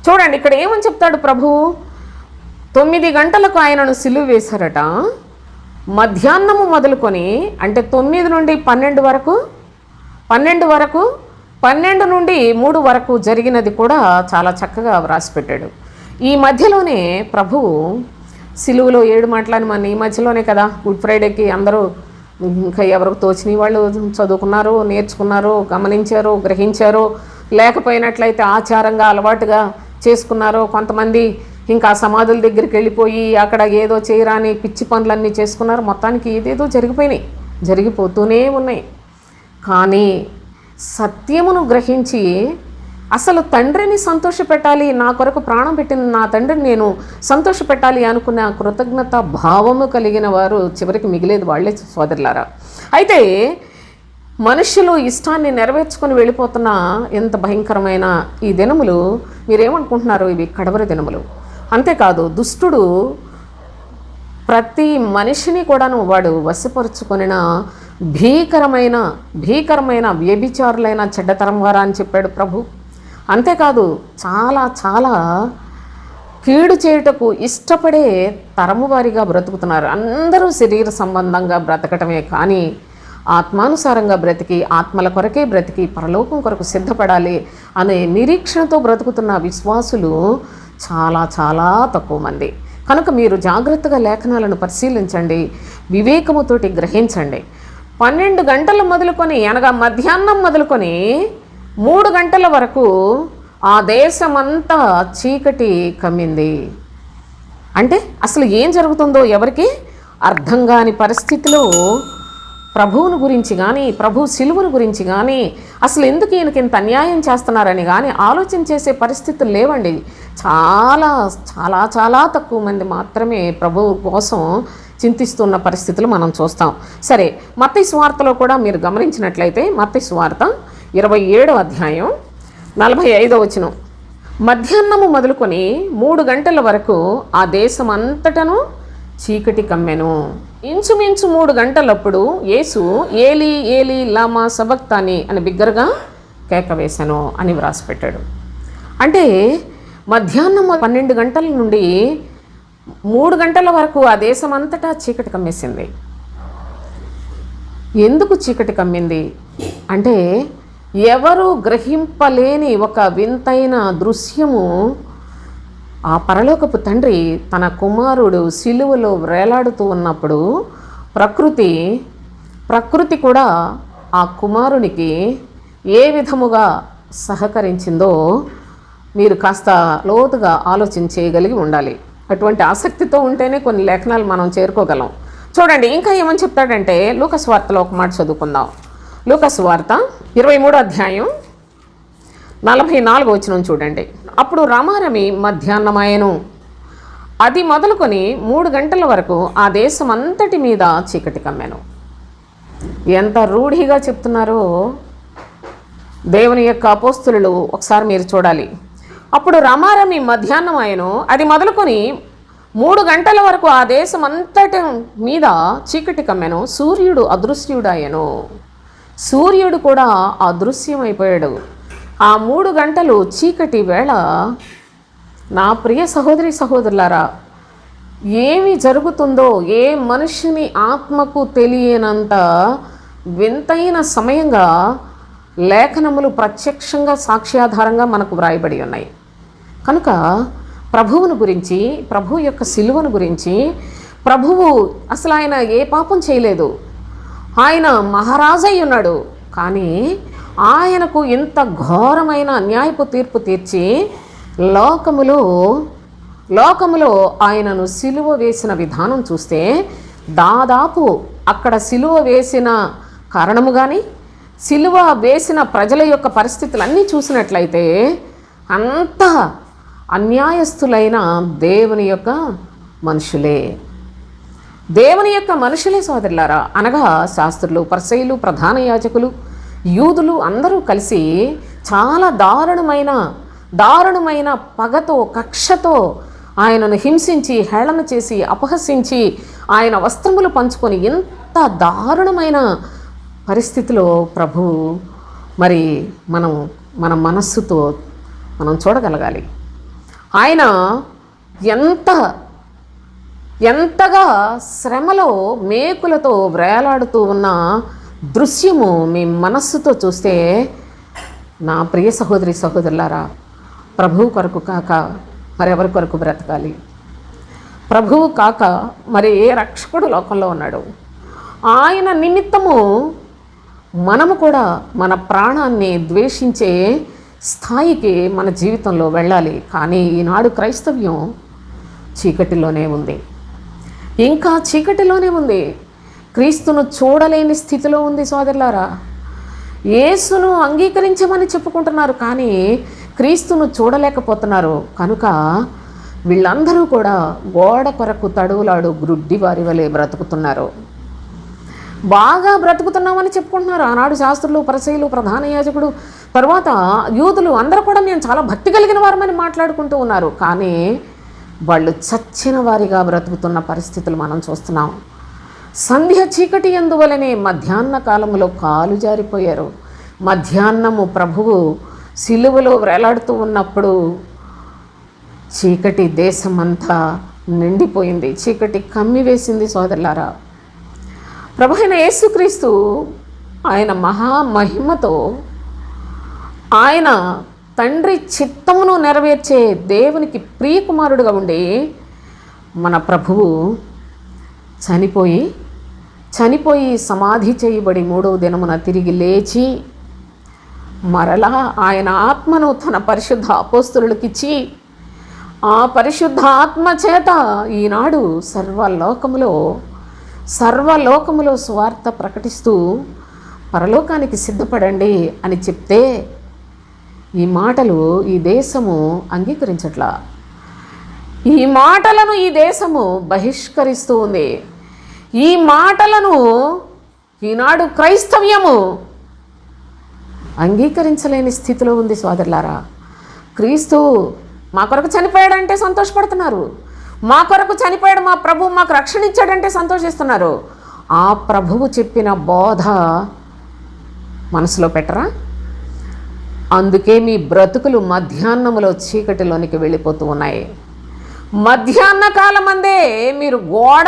చూడండి ఇక్కడ ఏమని చెప్తాడు ప్రభు. 9 గంటలకు ఆయనను సిలువ వేశారట. మధ్యాహ్నము మొదలుకొని అంటే 9 నుండి 12 వరకు 12 నుండి 3 వరకు జరిగినది కూడా చాలా చక్కగా వ్రాసిపెట్టాడు. ఈ మధ్యలోనే ప్రభువు సిలువలో 7 మాటలని మన ఈ మధ్యలోనే కదా గుడ్ ఫ్రైడేకి అందరూ ఇంకా ఎవరికి తోచిన వాళ్ళు చదువుకున్నారు, నేర్చుకున్నారు, గమనించారు, గ్రహించారు. లేకపోయినట్లయితే ఆచారంగా అలవాటుగా చేసుకున్నారు. కొంతమంది ఇంకా సమాధుల దగ్గరికి వెళ్ళిపోయి అక్కడ ఏదో చేయరాని పిచ్చి పనులన్నీ చేసుకున్నారు. మొత్తానికి ఏదేదో జరిగిపోతూనే ఉన్నాయి. కానీ సత్యమును గ్రహించి అసలు తండ్రిని సంతోషపెట్టాలి, నా కొరకు ప్రాణం పెట్టిన నా తండ్రిని నేను సంతోషపెట్టాలి అనుకున్న కృతజ్ఞత భావము కలిగిన వారు చివరికి మిగిలేదు వాళ్ళే సోదరులారా. అయితే మనుషులు ఇష్టాన్ని నెరవేర్చుకొని వెళ్ళిపోతున్న ఎంత భయంకరమైన ఈ దినములు మీరేమనుకుంటున్నారు? ఇవి కడవరి దినములు. అంతేకాదు దుష్టుడు ప్రతి మనిషిని కూడాను వాడు వశపరుచుకొనిన భీకరమైన వ్యభిచారులైన చెడ్డతరం వారా అని చెప్పాడు ప్రభు. అంతేకాదు చాలా చాలా కీడు చేయుటకు ఇష్టపడే తరము వారిగా బ్రతుకుతున్నారు. అందరూ శరీర సంబంధంగా బ్రతకటమే కానీ ఆత్మానుసారంగా బ్రతికి, ఆత్మల కొరకే బ్రతికి, పరలోకం కొరకు సిద్ధపడాలి అనే నిరీక్షణతో బ్రతుకుతున్న విశ్వాసులు చాలా చాలా తక్కువ మంది. కనుక మీరు జాగ్రత్తగా లేఖనాలను పరిశీలించండి, వివేకముతోటి గ్రహించండి. 12 గంటలు మొదలుకొని అనగా మధ్యాహ్నం మొదలుకొని 3 గంటల వరకు ఆ దేశమంతా చీకటి కమ్మింది. అంటే అసలు ఏం జరుగుతుందో ఎవరికి అర్థం కాని పరిస్థితిలో ప్రభువును గురించి కానీ, ప్రభు సిలువను గురించి కానీ, అసలు ఎందుకు ఈయనకి ఇంత అన్యాయం చేస్తున్నారని కానీ ఆలోచన చేసే పరిస్థితులు లేవండి. చాలా చాలా చాలా తక్కువ మంది మాత్రమే ప్రభువు కోసం చింతిస్తున్న పరిస్థితులు మనం చూస్తాం. సరే, మత్తయి సువార్తలో కూడా మీరు గమనించినట్లయితే మత్తయి సువార్త 27వ అధ్యాయం 45వ వచనం, మధ్యాహ్నము మొదలుకొని 3 గంటల వరకు ఆ దేశం అంతటను చీకటి కమ్మెను. ఇంచుమించు 3 గంటలప్పుడు యేసు ఏలీ ఏలీ లామా సబక్తాని అని బిగ్గరగా కేక వేశాను అని వ్రాసిపెట్టాడు. అంటే మధ్యాహ్నం 12 గంటల నుండి 3 గంటల వరకు ఆ దేశం అంతటా చీకటి కమ్మేసింది. ఎందుకు చీకటి కమ్మింది అంటే, ఎవరు గ్రహింపలేని ఒక వింతైన దృశ్యము ఆ పరలోకపు తండ్రి తన కుమారుడు సిలువలో వేలాడుతూ ఉన్నప్పుడు ప్రకృతి కూడా ఆ కుమారునికి ఏ విధముగా సహకరించిందో మీరు కాస్త లోతుగా ఆలోచన చేయగలిగి ఉండాలి. అటువంటి ఆసక్తితో ఉంటేనే కొన్ని లేఖనాలు మనం చేరుకోగలం. చూడండి, ఇంకా ఏమని చెప్తాడంటే, లూకా సువార్తలో ఒక మాట చదువుకుందాం. లూకా సువార్త 23వ అధ్యాయం 44వ వచనం చూడండి. అప్పుడు రమారమి మధ్యాహ్నమాయెను, అది మొదలుకొని 3 గంటల వరకు ఆ దేశం అంతటి మీద చీకటి కమ్మెను. ఎంత రూఢిగా చెప్తున్నారో దేవుని యొక్క అపోస్తులు ఒకసారి మీరు చూడాలి. అప్పుడు రమారమి మధ్యాహ్నమాయెను, అది మొదలుకొని 3 గంటల వరకు ఆ దేశం అంతటి మీద చీకటి కమ్మెను. సూర్యుడు అదృశ్యుడాయెను. సూర్యుడు కూడా అదృశ్యమైపోయాడు. ఆ 3 గంటలు చీకటి వేళ నా ప్రియ సహోదరి సహోదరులారా, ఏమి జరుగుతుందో ఏ మనుషుని ఆత్మకు తెలియనంత వింతైన సమయంగా లేఖనములు ప్రత్యక్షంగా సాక్ష్యాధారంగా మనకు వ్రాయబడి ఉన్నాయి. కనుక ప్రభువును గురించి, ప్రభువు యొక్క సిలువను గురించి, ప్రభువు అసలు ఆయన ఏ పాపం చేయలేదు, ఆయన మహారాజై ఉన్నాడు, కానీ ఆయనకు ఇంత ఘోరమైన అన్యాయపు తీర్పు తీర్చి లోకములో ఆయనను సిలువ వేసిన విధానం చూస్తే, దాదాపు అక్కడ సిలువ వేసిన కారణము కానీ, సిలువ వేసిన ప్రజల యొక్క పరిస్థితులన్నీ చూసినట్లయితే అంత అన్యాయస్తులైన దేవుని యొక్క మనుషులే సోదరులారా. అనగా శాస్త్రులు, పరిసయ్యులు, ప్రధాన యాజకులు, యూదులు అందరూ కలిసి చాలా దారుణమైన పగతో, కక్షతో ఆయనను హింసించి, హేళన చేసి, అపహసించి, ఆయన వస్త్రములు పంచుకొని ఎంత దారుణమైన పరిస్థితిలో ప్రభు మరి మన మనస్సుతో మనం చూడగలగాలి. ఆయన ఎంతగా శ్రమలో మేకులతో వేలాడుతూ ఉన్న దృశ్యము మీ మనస్సుతో చూస్తే, నా ప్రియ సహోదరి సహోదరులారా, ప్రభువు కొరకు కాక మరెవరి కొరకు బ్రతకాలి? ప్రభువు కాక మరి ఏ రక్షకుడు లోకంలో ఉన్నాడు? ఆయన నిమిత్తము మనము కూడా మన ప్రాణాన్ని ద్వేషించే స్థాయికి మన జీవితంలో వెళ్ళాలి. కానీ ఈనాడు క్రైస్తవ్యం చీకటిలోనే ఉంది, ఇంకా చీకటిలోనే ఉంది. క్రీస్తును చూడలేని స్థితిలో ఉంది సోదరులారా. యేసును అంగీకరించమని చెప్పుకుంటున్నారు, కానీ క్రీస్తును చూడలేకపోతున్నారు. కనుక వీళ్ళందరూ కూడా గోడ కొరకు తడువులాడు గ్రుడ్డి వారి వలె బ్రతుకుతున్నారు. బాగా బ్రతుకుతున్నామని చెప్పుకుంటున్నారు. ఆనాడు శాస్త్రులు, పరిసయ్యులు, ప్రధాన యాజకుడు, తర్వాత యూదులు అందరూ కూడా మేము చాలా భక్తి కలిగిన వారమని మాట్లాడుకుంటూ ఉన్నారు. కానీ వాళ్ళు చచ్చిన వారిగా బ్రతుకుతున్న పరిస్థితులు మనం చూస్తున్నాం. సంధ్య చీకటి ఎందువలనే మధ్యాహ్న కాలంలో కాలు జారిపోయారు. మధ్యాహ్నము ప్రభువు సిలువలో వేలాడుతూ ఉన్నప్పుడు చీకటి దేశమంతా నిండిపోయింది, చీకటి కమ్మివేసింది సోదరులారా. ప్రభు అయిన యేసుక్రీస్తు ఆయన మహామహిమతో ఆయన తండ్రి చిత్తమును నెరవేర్చే దేవునికి ప్రియకుమారుడుగా ఉండి మన ప్రభువు చనిపోయి సమాధి చేయబడి 3వ దినమున తిరిగి లేచి మరలా ఆయన ఆత్మను తన పరిశుద్ధ అపోస్తలులకిచ్చి, ఆ పరిశుద్ధ ఆత్మ చేత ఈనాడు సర్వలోకములో సర్వలోకములో సువార్త ప్రకటిస్తూ పరలోకానికి సిద్ధపడండి అని చెప్తే ఈ మాటలు ఈ దేశము అంగీకరించట్లా. ఈ మాటలను ఈ దేశము బహిష్కరిస్తూ ఉంది. ఈ మాటలను ఈనాడు క్రైస్తవ్యము అంగీకరించలేని స్థితిలో ఉంది సోదరులారా. క్రీస్తు మా కొరకు చనిపోయాడంటే సంతోషపడుతున్నారు. మా కొరకు చనిపోయాడు, మా ప్రభువు మాకు రక్షణ ఇచ్చాడంటే సంతోషిస్తున్నారు. ఆ ప్రభువు చెప్పిన బోధ మనసులో పెట్టరా? అందుకే మీ బ్రతుకులు మధ్యాహ్నములో చీకటిలోనికి వెళ్ళిపోతూ ఉన్నాయి. మధ్యాహ్న కాలమందే మీరు గోడ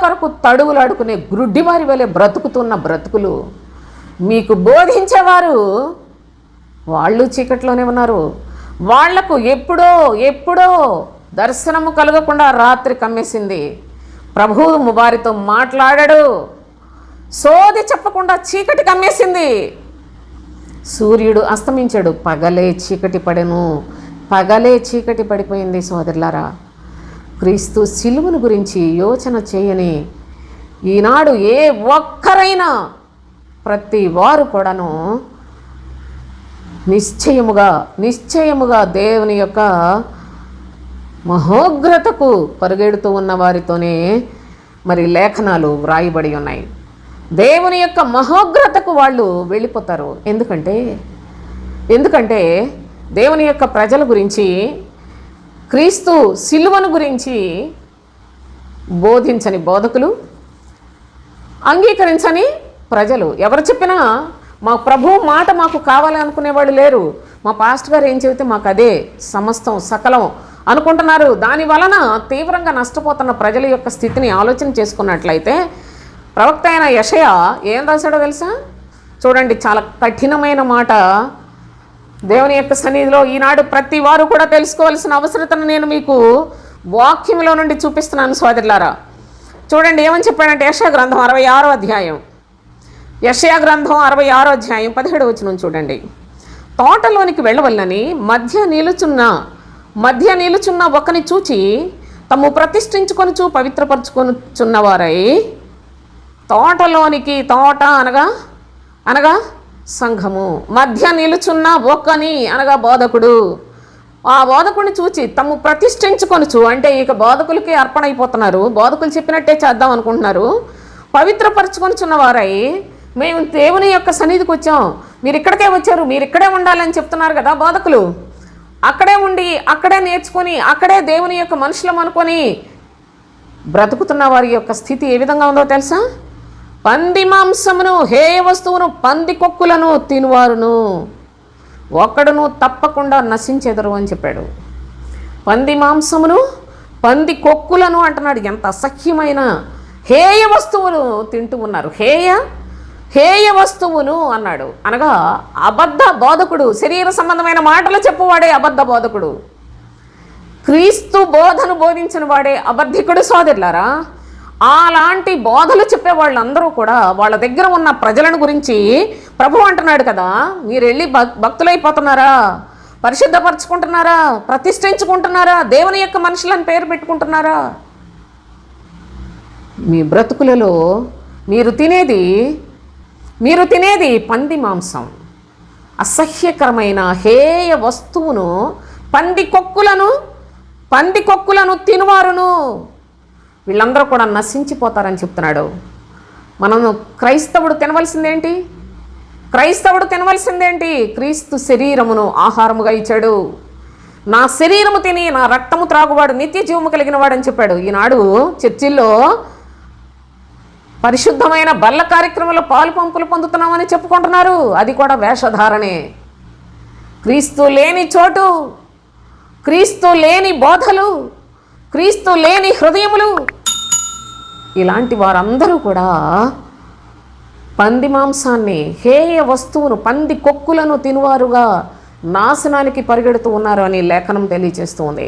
కొరకు తడువులాడుకునే గ్రుడ్డివారి వలె బ్రతుకుతున్న బ్రతుకులు. మీకు బోధించేవారు వాళ్ళు చీకట్లోనే ఉన్నారు. వాళ్లకు ఎప్పుడో దర్శనము కలగకుండా రాత్రి కమ్మేసింది. ప్రభువు వారితో మాట్లాడాడు. సోది చెప్పకుండా చీకటి కమ్మేసింది. సూర్యుడు అస్తమించాడు, పగలే చీకటి పడెను. పగలే చీకటి పడిపోయింది. సోదరులారా, క్రీస్తు సిలువను గురించి యోచన చేయని ఈనాడు ఏ ఒక్కరైనా ప్రతి వారు కూడాను నిశ్చయముగా దేవుని యొక్క మహోగ్రతకు పరుగెడుతూ ఉన్న వారితోనే మరి లేఖనాలు వ్రాయబడి ఉన్నాయి. దేవుని యొక్క మహోగ్రతకు వాళ్ళు వెళ్ళిపోతారు. ఎందుకంటే దేవుని యొక్క ప్రజల గురించి, క్రీస్తు సిలువను గురించి బోధించని బోధకులు, అంగీకరించని ప్రజలు. ఎవరు చెప్పినా మా ప్రభు మాట మాకు కావాలి అనుకునేవాళ్ళు లేరు. మా పాస్టర్ గారు ఏం చెబితే మాకు అదే సమస్తం సకలం అనుకుంటున్నారు. దాని వలన తీవ్రంగా నష్టపోతున్న ప్రజల యొక్క స్థితిని ఆలోచన చేసుకున్నట్లయితే ప్రవక్త అయిన యెషయా ఏం రాశాడో తెలుసా? చూడండి, చాలా కఠినమైన మాట దేవుని యొక్క సన్నిధిలో ఈనాడు ప్రతి వారు కూడా తెలుసుకోవాల్సిన అవసరతను నేను మీకు వాక్యంలో నుండి చూపిస్తున్నాను సోదరులారా. చూడండి ఏమని చెప్పాడంటే యెషయా గ్రంథం 66వ అధ్యాయం, యెషయా గ్రంథం 66వ అధ్యాయం 17వ వచనం చూడండి. తోటలోనికి వెళ్ళవల్లని మధ్య నిలుచున్న ఒకని చూచి తమ్ము ప్రతిష్ఠించుకొనుచు పవిత్రపరచుకొనుచున్నవారై, తోటలోనికి, తోట అనగా సంఘము, మధ్య నిలుచున్న ఒకని అనగా బోధకుడు. ఆ బోధకుడిని చూచి తమ్ము ప్రతిష్ఠించుకొనుచు అంటే ఇక బోధకులకి అర్పణ అయిపోతున్నారు. బోధకులు చెప్పినట్టే చేద్దాం అనుకుంటున్నారు. పవిత్రపరచుకొనుచున్న వారై, మేము దేవుని యొక్క సన్నిధికి వచ్చాం, మీరు ఇక్కడికే వచ్చారు, మీరు ఇక్కడే ఉండాలని చెప్తున్నారు కదా బోధకులు. అక్కడే ఉండి, అక్కడే నేర్చుకొని, అక్కడే దేవుని యొక్క మనుషులం అనుకొని బ్రతుకుతున్న వారి యొక్క స్థితి ఏ విధంగా ఉందో తెలుసా? పంది మాంసమును, హేయ వస్తువును, పంది కొక్కులను తినువారును ఒక్కడును తప్పకుండా నశించెదరు అని చెప్పాడు. పంది మాంసమును, పంది కొక్కులను అంటున్నాడు. ఎంత అసహ్యమైన హేయ వస్తువులు తింటూ ఉన్నారు. హేయ వస్తువును అన్నాడు. అనగా అబద్ధ బోధకుడు, శరీర సంబంధమైన మాటలు చెప్పువాడే అబద్ధ బోధకుడు. క్రీస్తు బోధను బోధించిన వాడే అబద్ధికుడు సోదరులారా. అలాంటి బోధలు చెప్పే వాళ్ళందరూ కూడా వాళ్ళ దగ్గర ఉన్న ప్రజలను గురించి ప్రభు అంటున్నాడు కదా, మీరు వెళ్ళి భక్తులైపోతున్నారా, పరిశుద్ధపరచుకుంటున్నారా, ప్రతిష్ఠించుకుంటున్నారా, దేవుని యొక్క మనుషులను పేరు పెట్టుకుంటున్నారా? మీ బ్రతుకులలో మీరు తినేది పంది మాంసం, అసహ్యకరమైన హేయ వస్తువును, పంది కొక్కులను తినువారును వీళ్ళందరూ కూడా నశించిపోతారని చెప్తున్నాడు. మనము క్రైస్తవుడు తినవలసిందేంటి? క్రీస్తు శరీరమును ఆహారముగా ఇచ్చాడు. నా శరీరము తిని నా రక్తము త్రాగువాడు నిత్య జీవము కలిగిన వాడని చెప్పాడు. ఈనాడు చర్చిల్లో పరిశుద్ధమైన బల్ల కార్యక్రమంలో పాలు పంపులు పొందుతున్నామని చెప్పుకుంటున్నారు. అది కూడా వేషధారణే. క్రీస్తు లేని చోటు, క్రీస్తు లేని బోధలు, క్రీస్తు లేని హృదయములు, ఇలాంటి వారందరూ కూడా పంది మాంసాన్ని, హేయ వస్తువును, పంది కొక్కులను తినువారుగా నాశనానికి పరిగెడుతూ ఉన్నారు అని లేఖనం తెలియజేస్తుంది.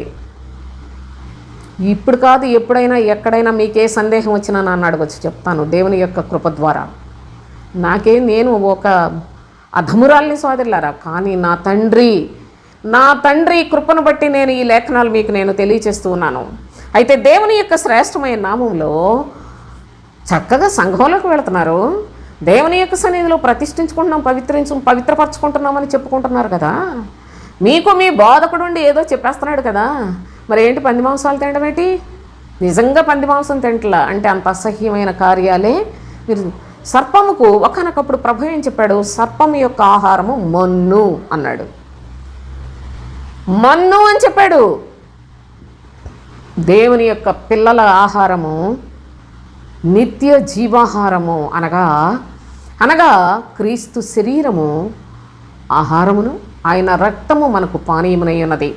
ఇప్పుడు కాదు, ఎప్పుడైనా ఎక్కడైనా మీకే సందేహం వచ్చినా నన్ను అడగొచ్చు, చెప్తాను దేవుని యొక్క కృప ద్వారా. నేను ఒక అధమురాల్ని సోదరులారా, కానీ నా తండ్రి కృపను బట్టి నేను ఈ లేఖనాలు మీకు తెలియచేస్తూ ఉన్నాను. అయితే దేవుని యొక్క శ్రేష్టమైన నామంలో చక్కగా సంఘంలోకి వెళుతున్నారు, దేవుని యొక్క సన్నిధిలో ప్రతిష్ఠించుకుంటున్నాం, పవిత్రపరచుకుంటున్నామని చెప్పుకుంటున్నారు కదా. మీకు మీ బోధకుడుండి ఏదో చెప్పేస్తున్నాడు కదా, మరి ఏంటి పంది మాంసాలు తినడం ఏంటి? నిజంగా పంది మాంసం తింటలా అంటే అంత అసహ్యమైన కార్యాలే మీరు. సర్పముకు ఒకనొకప్పుడు ప్రభు ఏం చెప్పాడు? సర్పం యొక్క ఆహారము మన్ను అన్నాడు. మన్ను అని చెప్పాడు. దేవుని యొక్క పిల్లల ఆహారము నిత్య జీవాహారము అనగా క్రీస్తు శరీరము ఆహారమును, ఆయన రక్తము మనకు పానీయమునై ఉన్నది.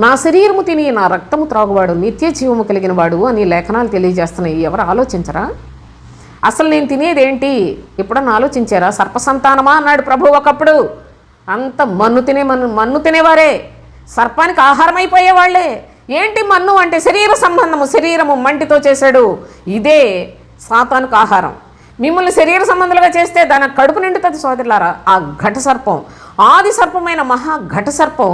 నా శరీరము తిని నా రక్తము త్రాగువాడు నిత్య జీవము కలిగిన వాడు అని లేఖనాలు తెలియజేస్తున్నాయి. ఎవరు ఆలోచించరా? అసలు నేను తినేదేంటి ఎప్పుడన్నా ఆలోచించారా? సర్పసంతానమా అన్నాడు ప్రభు ఒకప్పుడు. అంత మన్ను తినేవారే, సర్పానికి ఆహారం అయిపోయేవాళ్లే. ఏంటి మన్ను అంటే శరీర సంబంధము, శరీరము మంటితో చేశాడు. ఇదే సాతానుకు ఆహారం. మిమ్మల్ని శరీర సంబంధాలుగా చేస్తే దాని కడుపు నిండుతుంది సోదరులారా. ఆ ఘట సర్పం, ఆది సర్పమైన మహా ఘట సర్పం,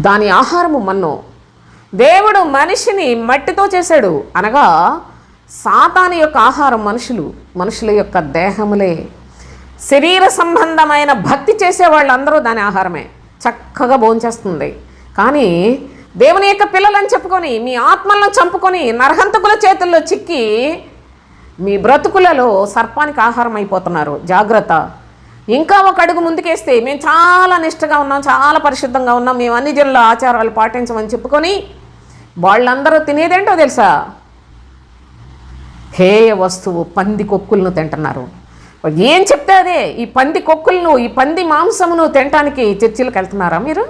దాని ఆహారము మన్ను. దేవుడు మనిషిని మట్టితో చేశాడు అనగా సాతాను యొక్క ఆహారం మనుషుల యొక్క దేహములే. శరీర సంబంధమైన భక్తి చేసే వాళ్ళందరూ దాని ఆహారమే, చక్కగా భోంచేస్తుంది. కానీ దేవుని యొక్క పిల్లలని చెప్పుకొని మీ ఆత్మలను చంపుకొని నరహంతకుల చేతుల్లో చిక్కి మీ బ్రతుకులలో సర్పానికి ఆహారం అయిపోతున్నారు. జాగ్రత్త. ఇంకా ఒక అడుగు ముందుకేస్తే మేము చాలా నిష్ఠగా ఉన్నాం, చాలా పరిశుద్ధంగా ఉన్నాం, మేము అన్ని జనుల ఆచారాలు పాటించమని చెప్పుకొని వాళ్ళందరూ తినేదేంటో తెలుసా? హేయ వస్తువు పంది కొక్కులను తింటున్నారు. ఏం చెప్తే అదే. ఈ పంది కొక్కులను, ఈ పంది మాంసమును తినటానికి చర్చిలకు వెళ్తున్నారా మీరు?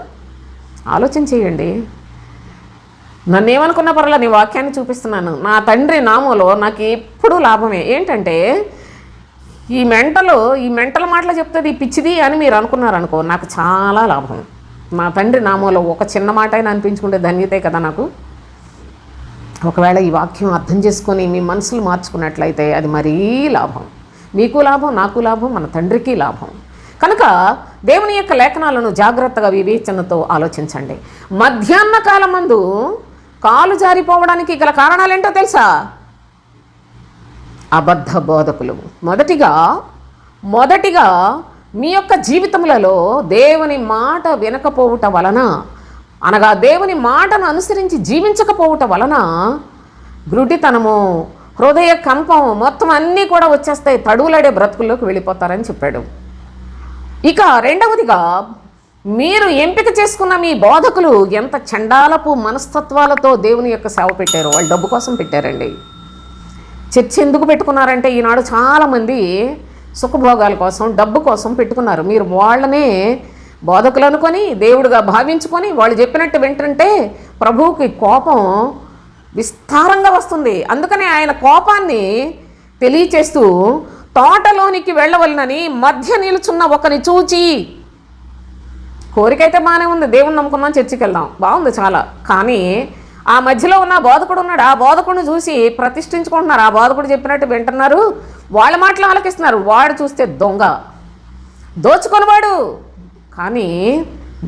ఆలోచన చేయండి. నన్ను ఏమనుకున్న పర్వాలా, నీ వాక్యాన్ని చూపిస్తున్నాను. నా తండ్రి నామంలో నాకు ఎప్పుడూ లాభమే. ఏంటంటే ఈ మెంటల మాటలు చెప్తుంది పిచ్చిది అని మీరు అనుకున్నారనుకో, నాకు చాలా లాభం. నా తండ్రి నామంలో ఒక చిన్న మాట అయినా అనిపించుకుంటే ధన్యతే కదా నాకు. ఒకవేళ ఈ వాక్యం అర్థం చేసుకొని మీ మనసులు మార్చుకున్నట్లయితే అది మరీ లాభం. మీకు లాభం, నాకు లాభం, మన తండ్రికి లాభం. కనుక దేవుని యొక్క లేఖనాలను జాగ్రత్తగా వివేచనతో ఆలోచించండి. మధ్యాహ్న కాలమందు కాలు జారిపోవడానికి గల కారణాలేంటో తెలుసా? అబద్ధ బోధకులు. మొదటిగా మీ యొక్క జీవితములలో దేవుని మాట వినకపోవుట వలన, అనగా దేవుని మాటను అనుసరించి జీవించకపోవుట వలన గ్రుడ్డితనము, హృదయ కంపం మొత్తం అన్నీ కూడా వచ్చేస్తాయి. తడువులాడే బ్రతుకుల్లోకి వెళ్ళిపోతారని చెప్పాడు. ఇక రెండవదిగా, మీరు ఎంపిక చేసుకున్న మీ బోధకులు ఎంత చండాలపు మనస్తత్వాలతో దేవుని యొక్క సేవ పెట్టారు. వాళ్ళు డబ్బు కోసం పెట్టారండి. చర్చ ఎందుకు పెట్టుకున్నారంటే ఈనాడు చాలామంది సుఖభోగాల కోసం, డబ్బు కోసం పెట్టుకున్నారు. మీరు వాళ్ళనే బోధకులు అనుకొని దేవుడిగా భావించుకొని వాళ్ళు చెప్పినట్టు వింటుంటే ప్రభువుకి కోపం విస్తారంగా వస్తుంది. అందుకనే ఆయన కోపాన్ని తెలియచేస్తూ తోటలోనికి వెళ్ళవలనని మధ్య నిలుచున్న ఒకని చూచి, కోరికైతే బాగానే ఉంది, దేవుణ్ణి నమ్ముకున్నాం, చర్చికి వెళ్దాం, బాగుంది చాలా. కానీ ఆ మధ్యలో ఉన్న బోధకుడు ఉన్నాడు. ఆ బోధకుడిని చూసి ప్రతిష్ఠించుకుంటున్నారు. ఆ బోధకుడు చెప్పినట్టు వింటున్నారు, వాళ్ళ మాటలు ఆలకిస్తున్నారు. వాడు చూస్తే దొంగ, దోచుకొనివాడు. కానీ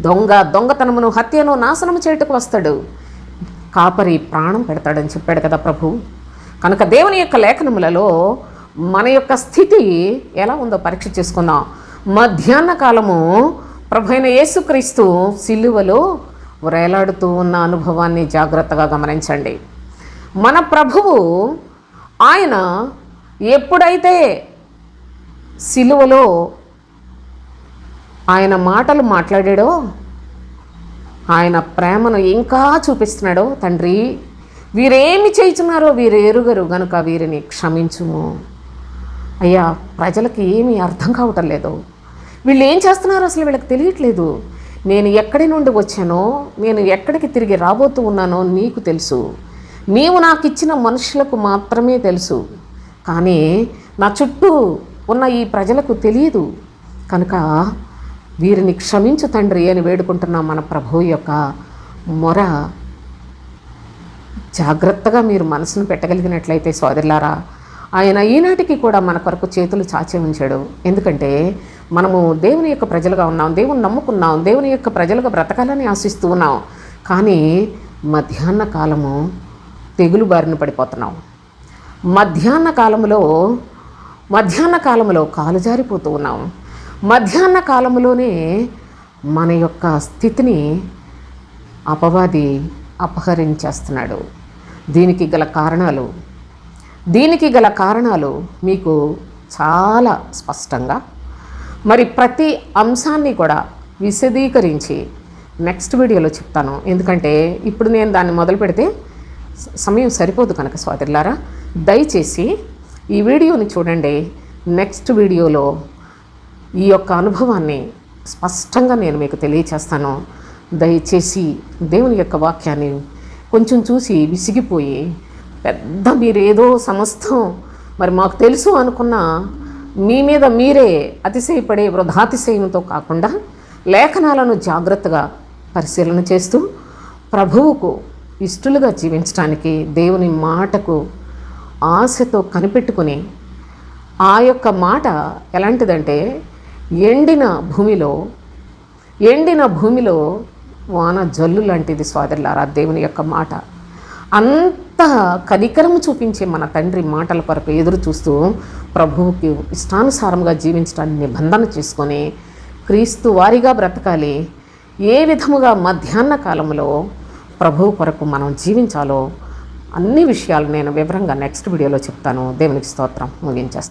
దొంగతనమును, హత్యను, నాశనము చేయుటకు వస్తాడు. కాపరి ప్రాణం పెడతాడని చెప్పాడు కదా ప్రభు. కనుక దేవుని యొక్క లేఖనములలో మన యొక్క స్థితి ఎలా ఉందో పరీక్ష చేసుకుందాం. మధ్యాహ్న కాలము ప్రభు అయిన యేసుక్రీస్తు సిలువలో వేలాడుతూ ఉన్న అనుభవాన్ని జాగ్రత్తగా గమనించండి. మన ప్రభువు ఆయన ఎప్పుడైతే సిలువలో ఆయన మాటలు మాట్లాడాడో, ఆయన ప్రేమను ఇంకా చూపిస్తున్నాడో, తండ్రి వీరేమి చేయుచున్నారో వీరు ఎరుగరు గనుక వీరిని క్షమించుము. అయ్యా, ప్రజలకి ఏమీ అర్థం కావటం లేదు. వీళ్ళు ఏం చేస్తున్నారో అసలు వీళ్ళకి తెలియట్లేదు. నేను ఎక్కడి నుండి వచ్చానో, నేను ఎక్కడికి తిరిగి రాబోతూ ఉన్నానో నీకు తెలుసు. నీవు నాకు ఇచ్చిన మనుషులకు మాత్రమే తెలుసు. కానీ నా చుట్టూ ఉన్న ఈ ప్రజలకు తెలియదు. కనుక వీరిని క్షమించు తండ్రి అని వేడుకుంటున్నాం. మన ప్రభు యొక్క మొర జాగ్రత్తగా మీరు మనసును పెట్టగలిగినట్లయితే సోదరులారా, ఆయన ఈనాటికి కూడా మన కొరకు చేతులు చాచి ఉంచాడు. ఎందుకంటే మనము దేవుని యొక్క ప్రజలుగా ఉన్నాం, దేవుని నమ్ముకున్నాం, దేవుని యొక్క ప్రజలుగా బ్రతకాలని ఆశిస్తూ ఉన్నాం. కానీ మధ్యాహ్న కాలము తెగులు బారిన పడిపోతున్నాం. మధ్యాహ్న కాలంలో కాలు జారిపోతూ ఉన్నాం. మధ్యాహ్న కాలంలోనే మన యొక్క స్థితిని అపవాది అపహరించేస్తున్నాడు. దీనికి గల కారణాలు మీకు చాలా స్పష్టంగా మరి ప్రతి అంశాన్ని కూడా విశదీకరించి నెక్స్ట్ వీడియోలో చెప్తాను. ఎందుకంటే ఇప్పుడు నేను దాన్ని మొదలు పెడితే సమయం సరిపోదు కనుక సోదరులారా, దయచేసి ఈ వీడియోని చూడండి. నెక్స్ట్ వీడియోలో ఈ యొక్క అనుభవాన్ని స్పష్టంగా నేను మీకు తెలియచేస్తాను. దయచేసి దేవుని యొక్క వాక్యాన్ని కొంచెం చూసి విసిగిపోయి మీరేదో సమస్తం మరి మాకు తెలుసు అనుకున్న మీ మీద మీరే అతిశయపడే వృధాతిశయంతో కాకుండా లేఖనాలను జాగ్రత్తగా పరిశీలన చేస్తూ ప్రభువుకు ఇష్టలుగా జీవించడానికి దేవుని మాటకు ఆశతో కనిపెట్టుకుని, ఆ యొక్క మాట ఎలాంటిదంటే ఎండిన భూమిలో వాన జల్లు లాంటిది సోదరులారా. దేవుని యొక్క మాట అంత కనికరము చూపించే మన తండ్రి మాటల కొరకు ఎదురు చూస్తూ ప్రభువుకి ఇష్టానుసారంగా జీవించడానికి నిబంధన చేసుకొని క్రీస్తు వారిగా బ్రతకాలి. ఏ విధముగా మధ్యాహ్న కాలంలో ప్రభువు కొరకు మనం జీవించాలో అన్ని విషయాలు నేను వివరంగా నెక్స్ట్ వీడియోలో చెప్తాను. దేవునికి స్తోత్రం. ముగించేస్తాను.